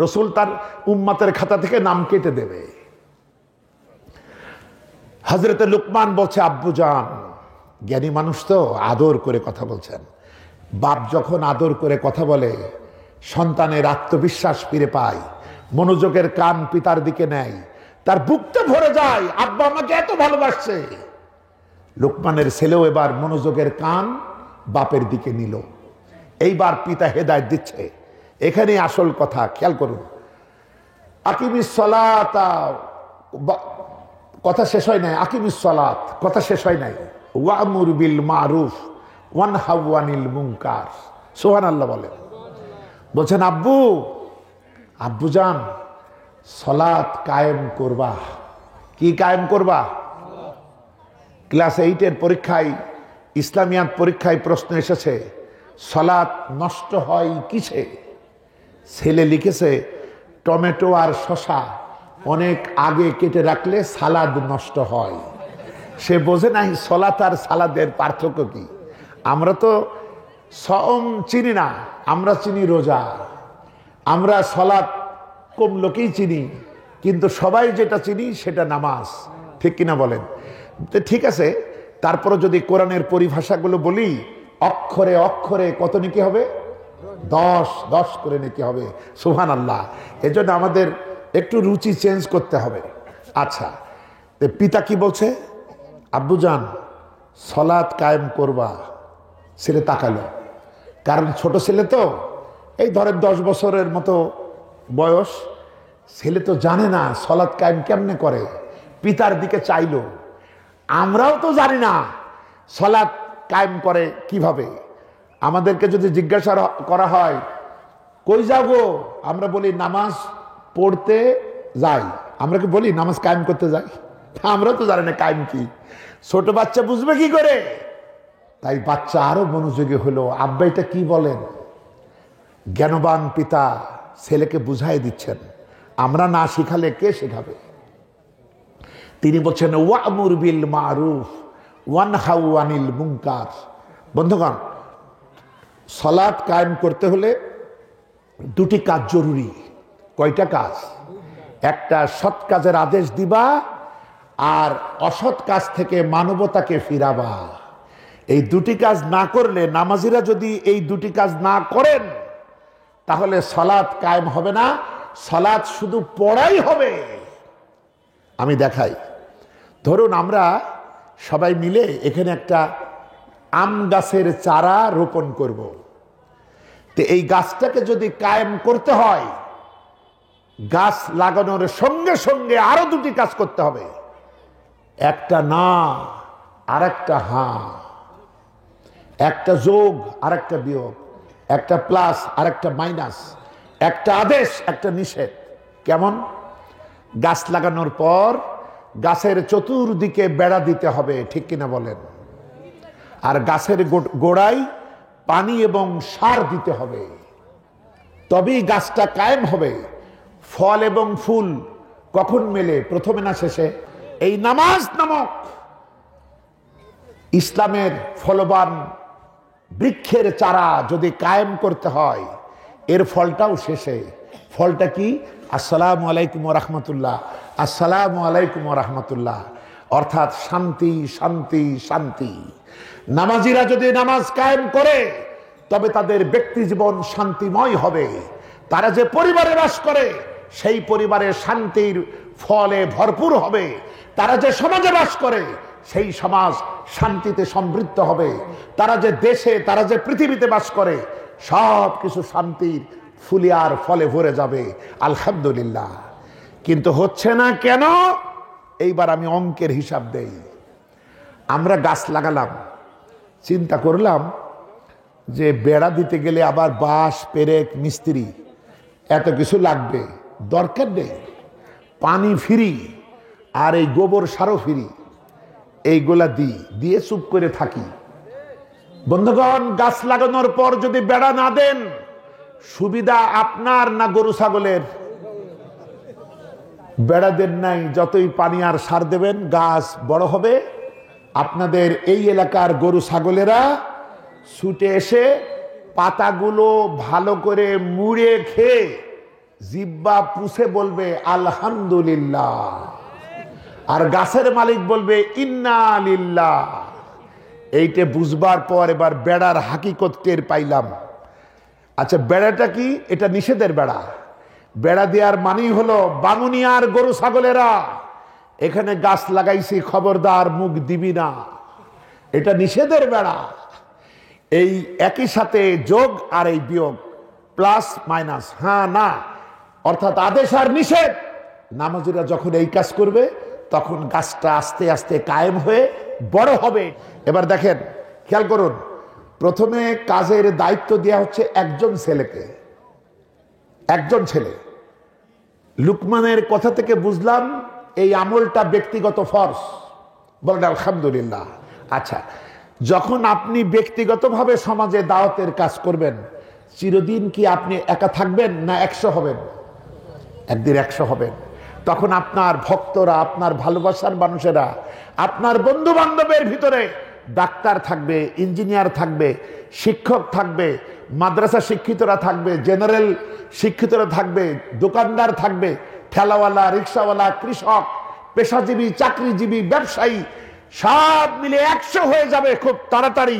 রাসূল তার উম্মতের খাতা থেকে নাম কেটে দেবে। হযরতে লুকমান বলছে আব্বু জান, জ্ঞানী মানুষ তো আদর করে কথা বলছেন। বাপ যখন আদর করে কথা বলে সন্তানের আত্মবিশ্বাস ফিরে পায়, মনোযোগের কান পিতার দিকে নেয়, তার বুকটা ভরে যায়, আব্বা আমাকে এত ভালোবাসছে। লোকমানের ছেলেও এবার মনোযোগের কান বাপের দিকে নিল। এইবার পিতা হেদায়েত দিচ্ছে। এখানে আসল কথা, খেয়াল করুন। আকিমিস সালাত, কথা শেষ হয় নাই। আকিমিস সালাত, কথা শেষ হয় নাই। ওয়ামুর বিল মারুফ ওয়ানহাউ আনিল মুনকার। সুবহানাল্লাহ বলেন। বলছেন আব্বু, আব্বুজান, সালাত কায়েম করবা। কি কায়েম করবা? ক্লাস 8-এর পরীক্ষায়, ইসলামিয়াত পরীক্ষায় প্রশ্ন এসেছে, সালাত নষ্ট হয় কিসে? ছেলে লিখেছে টমেটো আর শসা অনেক আগে কেটে রাখলে সালাদ নষ্ট হয়। সে বোঝে নাই সালাত আর সালাদের পার্থক্য কি। আমরা তো সওম চিনি না, আমরা চিনি রোজা। আমরা সালাত কম লোকেই চিনি, কিন্তু সবাই যেটা চিনি সেটা নামাজ। ঠিক কিনা বলেন? তো ঠিক আছে, তারপরে যদি কোরআনের পরিভাষাগুলো বলি, অক্ষরে অক্ষরে কত নেকি হবে? 10 করে নেকি হবে। সুবহানাল্লাহ। এজন্য আমাদের একটু রুচি চেঞ্জ করতে হবে। আচ্ছা, পিতা কি বলছে? আব্বুজান, সালাত কায়েম করবা। ছেলে তাকালো, কারণ ছোট ছেলে তো, এই ধরেন 10 বছরের মতো বয়স। ছেলে তো জানে না সালাত কায়েম কেমনে করে। পিতার দিকে চাইলো। আমরাও তো জানি না সালাত কায়েম করে কিভাবে। আমাদেরকে যদি জিজ্ঞাসা করা হয় কই যাবো, আমরা বলি নামাজ পড়তে যাই। আমরা কি বলি নামাজ কায়েম করতে যাই? আমরা তো জানি না কায়েম কি। ছোট বাচ্চা বুঝবে কি করে? তাই বাচ্চা আরো মনোযোগী হলো, আব্বা এটা কি বলেন। জ্ঞানবান পিতা ছেলেকে বুঝাই দিচ্ছেন। আমরা না শিখালে কে শেখাবে? তিনি বলছেন ওয়ামুর বিল মারুফ ওয়ানহাউ আনিল মুনকার। বন্ধুগণ, সালাত কায়েম করতে হলে দুটি কাজ জরুরি। কয়টা কাজ? একটা, সৎ কাজের আদেশ দিবা, আর অসৎ কাজ থেকে মানবতাকে ফিরাবা। এই দুটি কাজ না করলে, নামাজিরা যদি এই দুটি কাজ না করেন, তাহলে সালাত কায়েম হবে না। সালাত শুধু পড়াই হবে। আমি দেখাই। ধরুন আমরা সবাই মিলে এখানে একটা আম গাছের চারা রোপণ করব। তো এই গাছটাকে যদি কায়েম করতে হয়, গাছ লাগানোর সঙ্গে সঙ্গে আরো দুটি কাজ করতে হবে। একটা না, আর একটা হ্যাঁ। একটা যোগ আর একটা বিয়োগ, একটা প্লাস আর একটা মাইনাস, একটা আদেশ একটা নিষেধ। কেমন? গাছ লাগানোর পর গাছের চতুর্দিকে বেড়া দিতে হবে। ঠিক কিনা বলেন? আর গাছের গোড়ায় পানি এবং সার দিতে হবে, তবেই গাছটা কায়েম হবে। ফল এবং ফুল কখন মেলে? প্রথমে না শেষে? এই নামাজ নামক ইসলামের ফলবান বৃক্ষের চারা যদি কায়েম করতে হয়, এর ফলটাও শেষে। ফলটা কি? আসসালামু আলাইকুম ওয়া রাহমাতুল্লাহ, আসসালামু আলাইকুম ওয়া রাহমাতুল্লাহ, অর্থাৎ শান্তি শান্তি শান্তি। নামাজিরা যদি নামাজ কায়েম করে, তবে তাদের ব্যক্তি জীবন শান্তিময় হবে। তারা যে পরিবারে বাস করে, সেই পরিবারে শান্তির ফলে ভরপুর হবে। তারা যে সমাজে বাস করে, সেই সমাজ শান্তিতে সমৃদ্ধ হবে। তারা যে দেশে, তারা যে পৃথিবীতে বাস করে, সব কিছু শান্তির ফুলে আর ফলে ভরে যাবে। আলহামদুলিল্লাহ। কিন্তু হচ্ছে না কেন? এইবার আমি অঙ্কের হিসাব দেই। আমরা গাছ লাগালাম, চিন্তা করলাম যে বেড়া দিতে গেলে আবার বাঁশ, পেরেক, মিস্ত্রি এত কিছু লাগবে, দরকার নেই। পানি ফ্রি, আর এই গোবর সারও ফ্রি। এইগুলা দিয়ে চুপ করে থাকি। বন্ধুগণ, গাছ লাগানোর পর যদি বেড়া না দেন, সুবিধা আপনার না গরু ছাগলের? বেড়া দেন নাই, যতই পানি আর সার দেবেন গাছ বড় হবে। আপনাদের এই এলাকার গরু ছাগলেরা ছুটে এসে পাতাগুলো ভালো করে মুড়ে খেয়ে জিব্বা পুষে বলবে আলহামদুলিল্লাহ, আর গাছের মালিক বলবে ইন্না লিল্লাহ। এইটা বুঝবার পর এবার বেড়ার হাকিকত টের পাইলাম। আচ্ছা, বেড়াটা কি? এটা নিষেধের বেড়া। বেড়া দেওয়ার মানেই হলো বামুনিয়ার গরু ছাগলেরা এখানে গাছ লাগাইছি, খবরদার মুখ দিবি না, এটা নিষেধের বেড়া। এই একই সাথে যোগ আর এই বিয়োগ, প্লাস মাইনাস, হ্যাঁ না, অর্থাৎ আদেশ আর নিষেধ। নামাজিরা যখন এই কাজ করবে তখন গাছটা আস্তে আস্তে কায়েম হয়ে বড় হবে। এবার দেখেন, খেয়াল করুন, প্রথমে কাজের দায়িত্ব দেওয়া হচ্ছে একজন ছেলেকে, একজন ছেলে। লুকমানের কথা থেকে বুঝলাম এই আমলটা ব্যক্তিগত ফরজ। বলেন আলহামদুলিল্লাহ। আচ্ছা, যখন আপনি ব্যক্তিগতভাবে সমাজে দাওয়াতের কাজ করবেন, চিরদিন কি আপনি একা থাকবেন না 100 হবেন? একদিন 100 হবেন। তখন আপনার ভক্তরা, আপনার ভালোবাসার মানুষেরা, আপনার বন্ধু বান্ধবের ভিতরে ডাক্তার থাকবে, ইঞ্জিনিয়ার থাকবে, শিক্ষক থাকবে, মাদ্রাসা শিক্ষিতরা থাকবে, জেনারেল শিক্ষিতরা থাকবে, দোকানদার থাকবে, ঠেলাওয়ালা, রিক্সাওয়ালা, কৃষক, পেশাজীবী, চাকরিজীবী, ব্যবসায়ী, সব মিলে 100 হয়ে যাবে খুব তাড়াতাড়ি।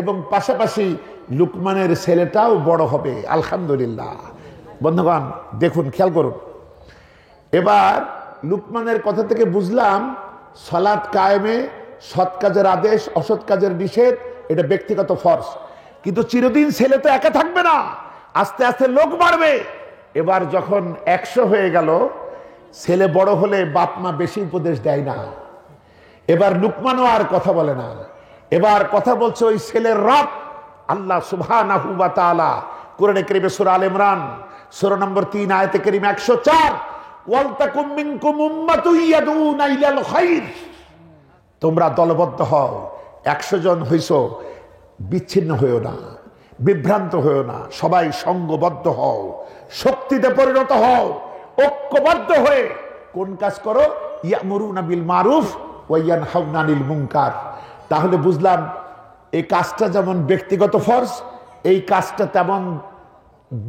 এবং পাশাপাশি লুকমানের ছেলেটাও বড় হবে, আলহামদুলিল্লাহ। বন্ধুগণ দেখুন, খেয়াল করুন, এবার লুকমানের কথা থেকে বুঝলাম সালাত কায়েমে সৎ কাজের আদেশ, অসৎ কাজের নিষেধ, এটা ব্যক্তিগত ফরজ। কিন্তু চিরদিন ছেলে তো একা থাকবে না, আস্তে আস্তে লোক বাড়বে। এবার যখন 100 হয়ে গেল, ছেলে বড় হলে বাপ মা বেশি উপদেশ দেয় না। এবার লুকমানও আর কথা বলে না, এবার কথা বলছে ওই ছেলের রব আল্লাহ সুবহানাহু ওয়া তাআলা। কোরআনে কারীমে সূরা আলে ইমরান সূরা নম্বর 3 আয়াতে কারীমে 104, ওয়ালতাকুম মিনকুম উম্মাতুন ইয়াদউনা ইলাল খায়র। তোমরা দলবদ্ধ হও, 100 জন হইছো, বিচ্ছিন্ন হইও না, বিভ্রান্ত হইও না, সবাই সঙ্গবদ্ধ হও, শক্তিতে পরিণত হও, ঐক্যবদ্ধ হয়ে কোন কাজ করো? ইয়ামুরুনা বিল মারুফ ওয়া ইয়ানহাউনা আনিল মুনকার। তাহলে বুঝলাম এই কাজটা যেমন ব্যক্তিগত ফরজ, এই কাজটা তেমন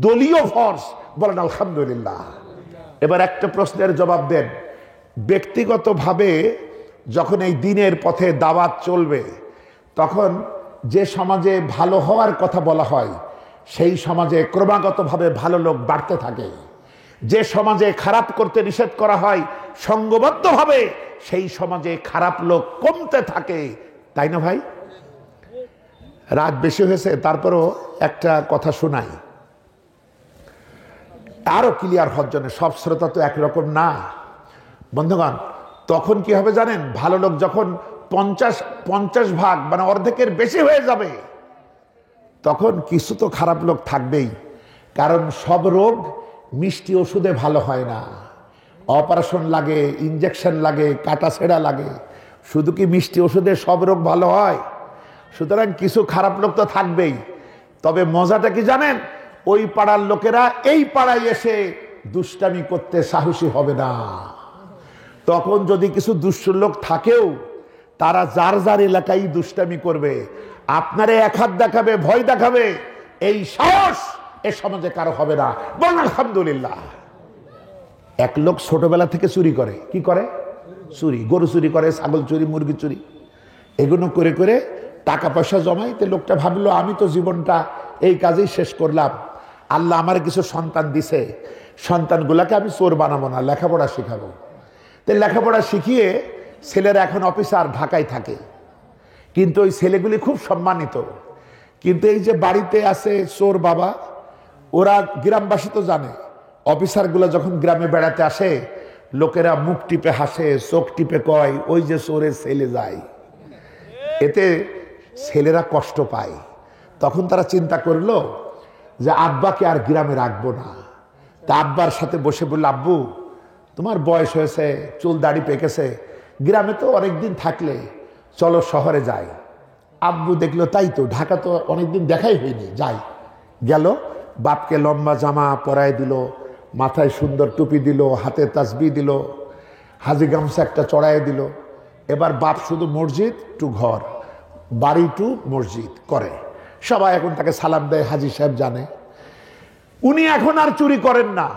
দলীয় ফরজ। বলেন আলহামদুলিল্লাহ। এবার একটা প্রশ্নের জবাব দেন, ব্যক্তিগতভাবে যখন এই দিনের পথে দাওয়াত চলবে, তখন যে সমাজে ভালো হওয়ার কথা বলা হয় সেই সমাজে ক্রমাগতভাবে ভালো লোক বাড়তে থাকে। যে সমাজে খারাপ করতে নিষেধ করা হয় সঙ্গবদ্ধভাবে, সেই সমাজে খারাপ লোক কমতে থাকে, তাই না ভাই? রাত বেশি হয়েছে, তারপরও একটা কথা শোনাই, আরো ক্লিয়ার হওয়ার জন্য। সব শ্রোতা তো একরকম না বন্ধুগণ। তখন কি হবে জানেন? ভালো লোক যখন 50 ভাগ মানে অর্ধেকের বেশি হয়ে যাবে, তখন কিছু তো খারাপ লোক থাকবেই। কারণ সব রোগ মিষ্টি ওষুধে ভালো হয় না, অপারেশন লাগে, ইনজেকশন লাগে, কাটা ছেঁড়া লাগে। শুধু কি মিষ্টি ওষুধে সব রোগ ভালো হয়? সুতরাং কিছু খারাপ লোক তো থাকবেই। তবে মজাটা কি জানেন? ওই পাড়ার লোকেরা এই পাড়ায় এসে দুষ্টামি করতে সাহসী হবে না। তখন যদি কিছু দুষ্ট লোক থাকেও, তারা যার যার এলাকায় দুষ্টামি করবে, আপনারে এক হাত দেখাবে, ভয় দেখাবে। এই সাহস এ সমাজে কারো হবে না। বল আলহামদুলিল্লাহ। এক লোক ছোটবেলা থেকে চুরি করে, কি করে? চুরি, গরু চুরি করে, ছাগল চুরি, মুরগি চুরি, এগুলো করে করে টাকা পয়সা জমাই। তো লোকটা ভাবলো আমি তো জীবনটা এই কাজেই শেষ করলাম, আল্লাহ আমার কিছু সন্তান দিছে, সন্তানগুলাকে আমি চোর বানাবো না, লেখাপড়া শিখাবো। তো লেখাপড়া শিখিয়ে ছেলেরা এখন অফিসার, ঢাকায় থাকে। কিন্তু ওই ছেলেগুলি খুব সম্মানিত। কিন্তু এই যে বাড়িতে আছে চোর বাবা, ওরা গ্রামবাসী তো জানে, অফিসারগুলো যখন গ্রামে বেড়াতে আসে, লোকেরা মুখ টিপে হাসে, চোখ টিপে কয় ওই যে চোরের ছেলে যায়। এতে ছেলেরা কষ্ট পায়। তখন তারা চিন্তা করলো যে আব্বাকে আর গ্রামে রাখবো না। তা আব্বার সাথে বসে বলল, আব্বু তোমার বয়স হয়েছে, চুল দাড়ি পেকেছে, গ্রামে তো অনেকদিন থাকলে, চলো শহরে যাই। আব্বু দেখলো তাই তো, ঢাকা তো অনেকদিন দেখাই হয়নি, যাই। গেল, বাপকে লম্বা জামা পরায় দিল, মাথায় সুন্দর টুপি দিল, হাতে তাসবিহ দিল, হাজি গামছা একটা চড়াই দিল। এবার বাপ শুধু মসজিদ টু ঘর, বাড়ি টু মসজিদ করে। সবাই এখন তাকে সালাম দেয়, হাজি সাহেব জানে। উনি এখন আর চুরি করেন না।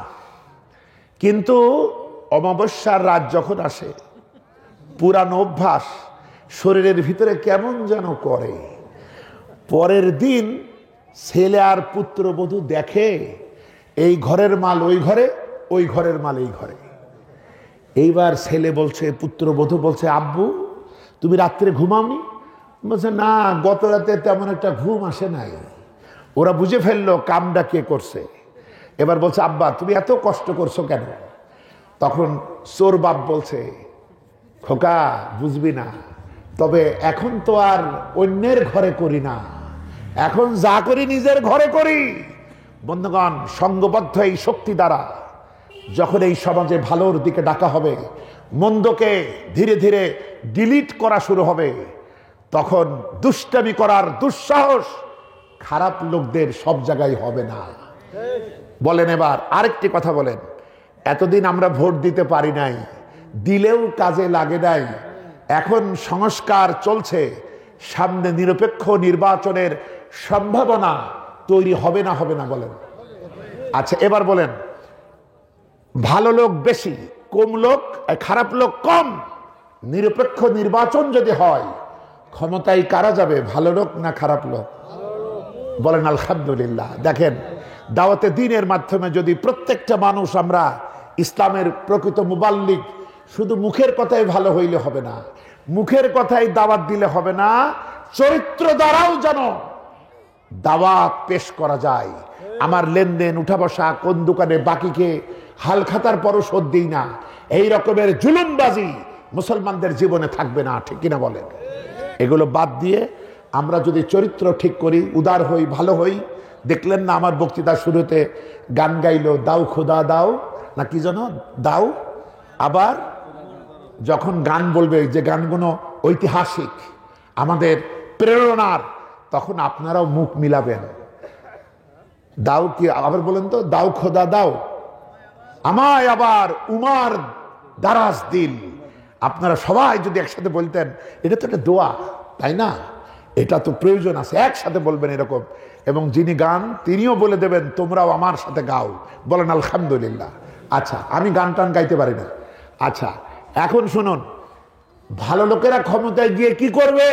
কিন্তু অমাবস্যার রাত যখন আসে, পুরানো অভ্যাস, শরীরের ভিতরে কেমন যেন করে। পরের দিন ছেলে আর পুত্রবধূ দেখে এই ঘরের মাল ওই ঘরে, ওই ঘরের মাল এই ঘরে। এইবার ছেলে বলছে, পুত্রবধূ বলছে, আব্বু তুমি রাত্রে ঘুমাওনি? বলছে, না, গত রাতে তেমন একটা ঘুম আসে নাই। ওরা বুঝে ফেললো কামটা কে করছে। এবার বলছে, আব্বা তুমি এত কষ্ট করছো কেন? তখন চোর বাপ বলছে, খোকা বুঝবি না, তবে এখন তো আর অন্যের ঘরে করি না, এখন যা করি নিজের ঘরে করি। বন্ধুগণ, সঙ্গবদ্ধ এই শক্তি দ্বারা যখন এই সমাজে ভালোর দিকে ডাকা হবে, মন্দকে ধীরে ধীরে ডিলিট করা শুরু হবে, তখন দুষ্টামি করার দুঃসাহস খারাপ লোকদের সব জায়গায় হবে না। বলেন এবার আরেকটি কথা বলেন, এতদিন আমরা ভোট দিতে পারি নাই, দিলেও কাজে লাগে নাই, এখন সংস্কার চলছে, সামনে নিরপেক্ষ নির্বাচনের সম্ভাবনা তৈরি হবে না, হবে না বলেন? আচ্ছা এবার বলেন, ভালো লোক বেশি, কম লোক, খারাপ লোক কম, নিরপেক্ষ নির্বাচন যদি হয় ক্ষমতায় কারা যাবে, ভালো লোক না খারাপ লোক? বলেন আলহামদুলিল্লাহ। দেখেন, দাওয়াতে দ্বীনের মাধ্যমে যদি প্রত্যেকটা মানুষ আমরা ইসলামের প্রকৃত মুবাল্লিগ, শুধু মুখের কথাই ভালো হইলে হবে না, মুখের কথাই দাওয়াত দিলে হবে না, চরিত্র দ্বারাও যেন দাওয়াত পেশ করা যায়। আমার লেনদেন, উঠা বসা, কোন দোকানে বাকিকে হাল খাতার পরও শোধ দিই না, এই রকমের জুলুমবাজি মুসলমানদের জীবনে থাকবে না, ঠিক কিনা বলেন? এগুলো বাদ দিয়ে আমরা যদি চরিত্র ঠিক করি, উদার হই, ভালো হই। দেখলেন না আমার বক্তৃতার শুরুতে গান গাইলো, দাও খোদা দাও, না কি যেন দাও। আবার যখন গান বলবে, যে গানগুলো ঐতিহাসিক, আমাদের প্রেরণার, তখন আপনারাও মুখ মিলাবেন। দাও কি আবার বলেন তো, দাও খোদা দাও আমায় আবার উমার দারাজ দিল। আপনারা সবাই যদি একসাথে বলতেন, এটা তো একটা দোয়া, তাই না? এটা তো প্রয়োজন আছে, একসাথে বলবেন এরকম। এবং যিনি গান তিনিও বলে দেবেন, তোমরাও আমার সাথে গাও। বলেন আলহামদুলিল্লাহ। আচ্ছা, আমি গান টান গাইতে পারি না। আচ্ছা এখন শুনুন, ভালো লোকেরা ক্ষমতায় গিয়ে কি করবে?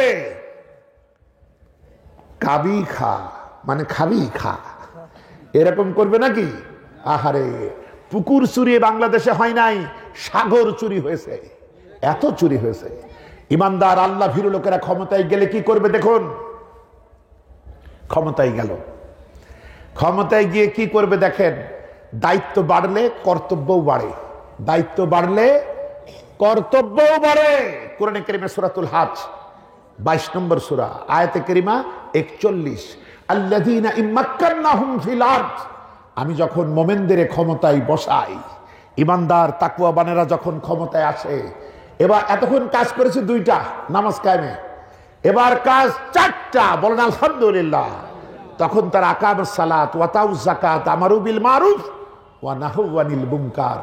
কাবি খা, মানে খাবি খা, এরকম করবে নাকি? আহারে, পুকুর চুরি বাংলাদেশে হয় নাই, সাগর চুরি হয়েছে, এত চুরি হয়েছে। ইমানদার আল্লাহ ভীরু লোকেরা ক্ষমতায় গেলে কি করবে দেখুন। ক্ষমতায় গেল, ক্ষমতায় গিয়ে কি করবে দেখেন। দায়িত্ব বাড়লে কর্তব্যও বাড়ে, দায়িত্ব বাড়লে কর্তব্যও বাড়ে। কোরআনে কারিমে সূরাতুল হজ 22 নম্বর সূরা, আয়াতে কারিমা 41, আল্লাযীনা ইম্মাক্কান্নাহুম ফিল আরদ, আমি যখন মোমেনদের ক্ষমতায় বসাই, ইমানদার তাকওয়াবানেরা যখন ক্ষমতায় আসে, এবার এতক্ষণ কাজ করেছে 2টা, নামাজ কায়েমে, এবার কাজ 4টা, বলেন আলহামদুলিল্লাহ। তখন তারা আকামুস সালাত ওয়া আতাউজ যাকাত, আমারু বিল মারুফ ওয়া নাহু আনিল মুনকার,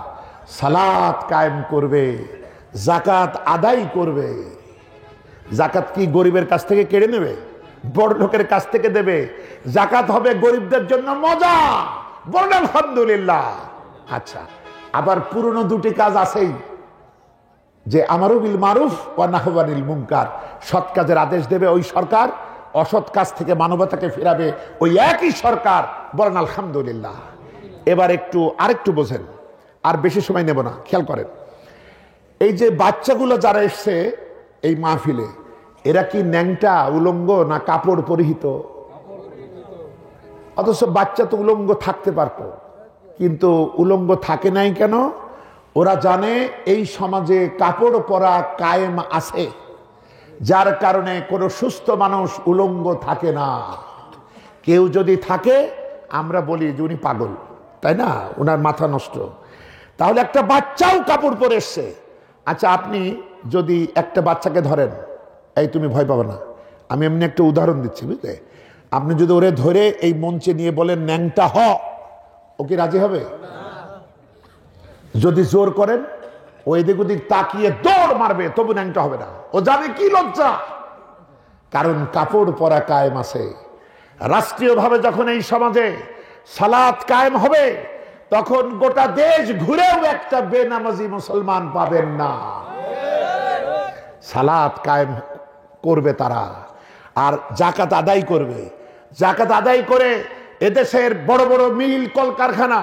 সালাত কায়েম করবে, যাকাত আদায় করবে। যাকাত কি গরিবের কাছ থেকে কেড়ে নেবে? বড় লোকের কাছ থেকে দেবে। যাকাত হবে গরিবদের জন্য মজা, বলেন আলহামদুলিল্লাহ। আচ্ছা, আবার পুরনো 2টি কাজ আছেই, যে আমারু বিল মারুফ ওয়া নাহু আনিল মুনকার, সৎ কাজের আদেশ দেবে ওই সরকার, অসৎ কাজ থেকে মানবতাকে ফেরাবে ওই একই সরকার, বলেন আলহামদুলিল্লাহ। এবার একটু আরেকটু বোঝেন, আর বেশি সময় নেব না, খেয়াল করেন। এই যে বাচ্চাগুলো যারা এসছে এই মাহফিলে, এরা কি ন্যাংটা উলঙ্গ না কাপড় পরিহিত? অথচ বাচ্চা তো উলঙ্গ থাকতে পারত, কিন্তু উলঙ্গ থাকে নাই কেন? ওরা জানে এই সমাজে কাপড় পরা কায়েম আছে, যার কারণে কোনো সুস্থ মানুষ উলঙ্গ থাকে না। কেউ যদি থাকে আমরা বলি যে উনি পাগল, তাই না, ওনার মাথা নষ্ট। তাহলে একটা বাচ্চাও কাপড় পরে এসছে। আচ্ছা, আপনি যদি একটা বাচ্চাকে ধরেন, এই তুমি ভয় পাবে না, আমি এমনি একটা উদাহরণ দিচ্ছি, বুঝলে? আপনি যদি ওরে ধরে এই মঞ্চে নিয়ে বলেন ন্যাংটা হ, ও কি রাজি হবে? যদি জোর করেন, ও এদিক ওদিক তাকিয়ে দৌড় মারবে, তবু ন্যাংটা হবে না। ও জানে কি লজ্জা, কারণ কাপড় পরা কায়েম আছে। রাষ্ট্রীয়ভাবে যখন এই সমাজে সালাত কায়েম হবে, তখন গোটা দেশ ঘুরেও একটা বেনামাজি মুসলমান পাবেন না। সালাত কায়েম করবে তারা। আর জাকাত আদায় করবে, জাকাত আদায় করে এদেশের বড় বড় মিল কলকারখানা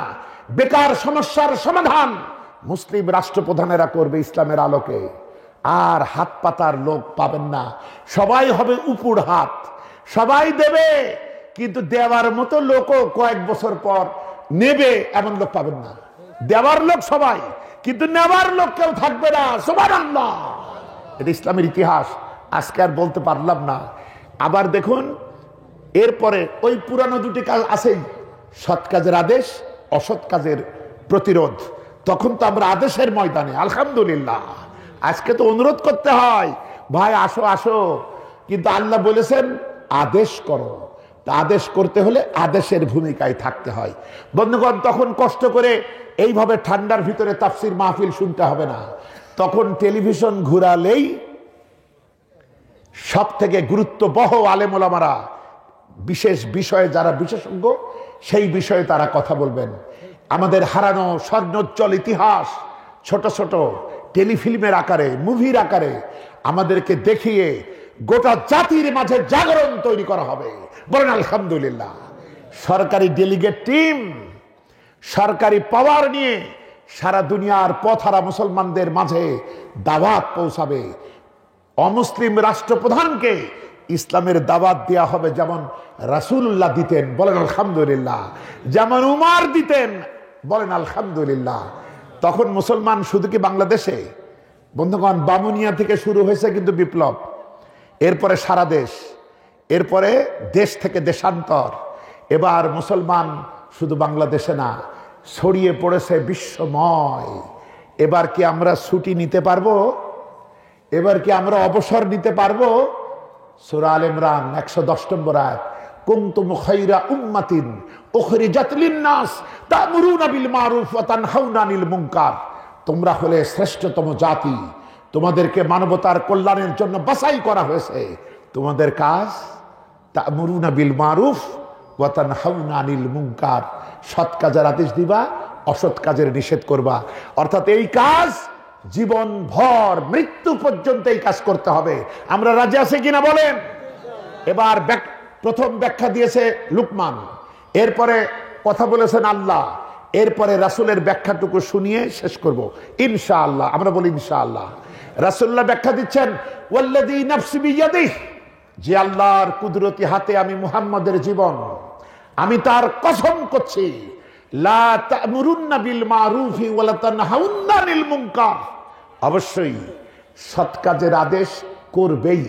বেকার সমস্যার সমাধান মুসলিম রাষ্ট্রপ্রধানেরা করবে ইসলামের আলোকে। আর হাত পাতার লোক পাবেন না, সবাই হবে উপুড় হাত, সবাই দেবে, কিন্তু দেওয়ার মতো লোকও কয়েক বছর পর নেবে এমন লোক পাবেন না। দেওয়ার লোক সবাই, কিন্তু নেওয়ার লোক কেউ থাকবে না। সুবহানাল্লাহ, এটা ইসলামের ইতিহাস, আজকে আর বলতে পারলাম না। আবার দেখুন, এরপরে ওই পুরানো দুটি কাজ আছেই, সৎ কাজের আদেশ, অসৎ কাজের প্রতিরোধ। তখন তো আমরা আদেশের ময়দানে, আলহামদুলিল্লাহ। আজকে তো অনুরোধ করতে হয়, ভাই আসো আসো, কিন্তু আল্লাহ বলেছেন আদেশ করো। আদেশ করতে হলে আদেশের ভূমিকায় থাকতে হয়। বন্ধুগণ, তখন কষ্ট করে এইভাবে ঠান্ডার ভিতরে তাফসির মাহফিল শুনতে হবে না। তখন টেলিভিশন ঘুরালেই সব থেকে গুরুত্ববহ আলেম ওলামারা, বিশেষ বিষয়ে যারা বিশেষজ্ঞ, সেই বিষয়ে তারা কথা বলবেন। আমাদের হারানো স্বর্ণোজ্জ্বল ইতিহাস ছোট ছোট টেলিফিল্মের আকারে, মুভির আকারে আমাদেরকে দেখিয়ে গোটা জাতির মাঝে জাগরণ তৈরি করা হবে। বলেন আলহামদুলিল্লাহ। সরকারি ডেলিগেট টিম সরকারি পাওয়ার নিয়ে সারা দুনিয়ার পথহারা মুসলমানদের মাঝে দাওয়াত পৌঁছাবে। অমুসলিম রাষ্ট্রপ্রধানকে ইসলামের দাওয়াত দেওয়া হবে, যেমন রাসূলুল্লাহ দিতেন, বলেন আলহামদুলিল্লাহ, যেমন উমার দিতেন, বলেন আলহামদুলিল্লাহ। তখন মুসলমান শুধু কি বাংলাদেশে? বন্ধুগণ, বামুনিয়া থেকে শুরু হয়েছে কিন্তু বিপ্লব, এরপরে সারা দেশ, এরপরে দেশ থেকে দেশান্তর। এবার মুসলমান শুধু বাংলাদেশে না, ছড়িয়ে পড়েছে বিশ্বময়। এবার কি আমরা ছুটি নিতে পারবো? এবার কি আমরা অবসর নিতে পারবো? সূরা আলে ইমরান 110 নম্বর আয়াত, কুনতুম খায়রা উম্মাতিন উখরিজাত লিন-নাস তা'মুরুনা বিল মারুফ ওয়া তানহাউনা আনিল মুনকার। তোমরা হলে শ্রেষ্ঠতম জাতি, তোমাদেরকে মানবতার কল্যাণের জন্য বাছাই করা হয়েছে। তোমাদের কাজ তা'মুরুনা বিল মারুফ ওয়া তানহাউনা আনিল মুনকার, সৎ কাজের আদেশ দিবা, অসৎ কাজের নিষেধ করবা। অর্থাৎ এই কাজ জীবন ভর, মৃত্যু পর্যন্ত এই কাজ করতে হবে। আমরা রাজি আছি কিনা বলেন? এবার প্রথম ব্যাখ্যা দিয়েছে লুকমান, এরপরে কথা বলেছেন আল্লাহ, এরপরে রাসূলের ব্যাখ্যাটুকু শুনিয়ে শেষ করব ইনশাআল্লাহ। আমরা বলি ইনশাআল্লাহ। রাসূলুল্লাহ ব্যাখ্যা দিচ্ছেন, ওয়াল্লাযী নাফসি বিয়াদিহি, যে আল্লাহর কুদরতি হাতে আমি মুহাম্মদের জীবন, আমি তার কসম করছি, লা তা'মুরুন্না বিল মারুফি ওয়া লা তানহাউন্না আনিল মুনকার, অবশ্যই সৎ কাজের আদেশ করবেই,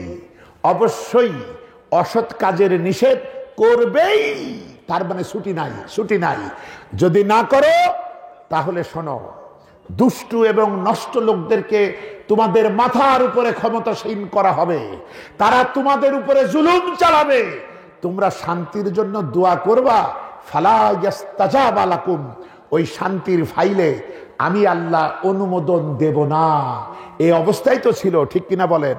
অবশ্যই অসৎ কাজের নিষেধ করবেই। তার মানে ছুটি নাই, ছুটি নাই। যদি না করো তাহলে শোনো, দুষ্টু এবং নষ্ট লোকদেরকে তোমাদের মাথার উপরে ক্ষমতাসীন করা হবে, তারা তোমাদের উপরে জুলুম চালাবে, তোমরা শান্তির জন্য দোয়া করবা, ফালা ইয়াস্তাজাবা লাকুম, ওই শান্তির ফাইলে আমি আল্লাহ অনুমোদন দেব না। এই অবস্থাই তো ছিল, ঠিক কিনা বলেন?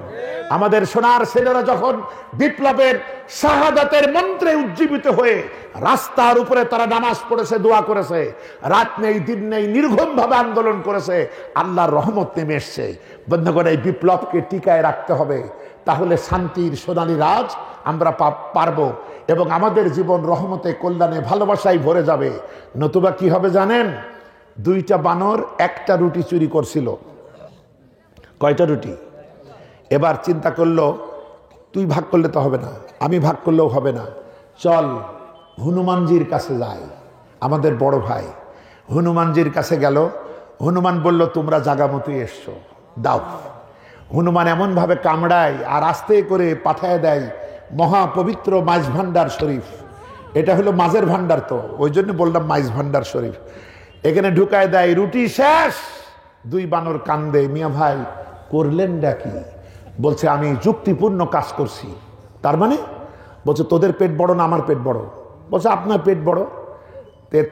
আমাদের সোনার ছেলেরা যখন বিপ্লবের শাহাদাতের মন্ত্রে উজ্জীবিত হয়ে রাস্তার উপরে তারা নামাজ পড়েছে, দোয়া করেছে, রাত নেই দিন নেই নির্ঘুম ভাবে আন্দোলন করেছে, আল্লাহর রহমত নেমে এসছে। বন্ধুগণ, এই বিপ্লবকে টিকায় রাখতে হবে, তাহলে শান্তির সোনালী রাজ আমরা পারবো এবং আমাদের জীবন রহমতে, কল্যাণে, ভালোবাসায় ভরে যাবে। নতুবা কি হবে জানেন? দুইটা বানর একটা রুটি চুরি করছিল। কয়টা রুটি? এবার চিন্তা করলো, তুই ভাগ করলে তো হবে না, আমি ভাগ করলেও হবে না, চল হনুমানজির কাছে যাই। আমাদের বড় ভাই হনুমানজির কাছে গেল। হনুমান বলল, তোমরা জাগা মতোই এসছো, দাও। হনুমান এমন ভাবে কামড়ায় আর আস্তে করে পাঠায় দেয় মহাপবিত্র মাইজ ভান্ডার শরীফ। এটা হলো মাঝের ভান্ডার, তো ওই জন্য বললাম মাইজ ভান্ডার শরীফ। এখানে ঢুকায় দেয়, রুটি শেষ। দুই বানর কান্দে, মিয়া ভাই করলেন ডাকি? বলছে, আমি যুক্তিপূর্ণ কাজ করছি। তার মানে? বলছে, তোদের পেট বড় না আমার পেট বড়? বলছে, আপনার পেট বড়।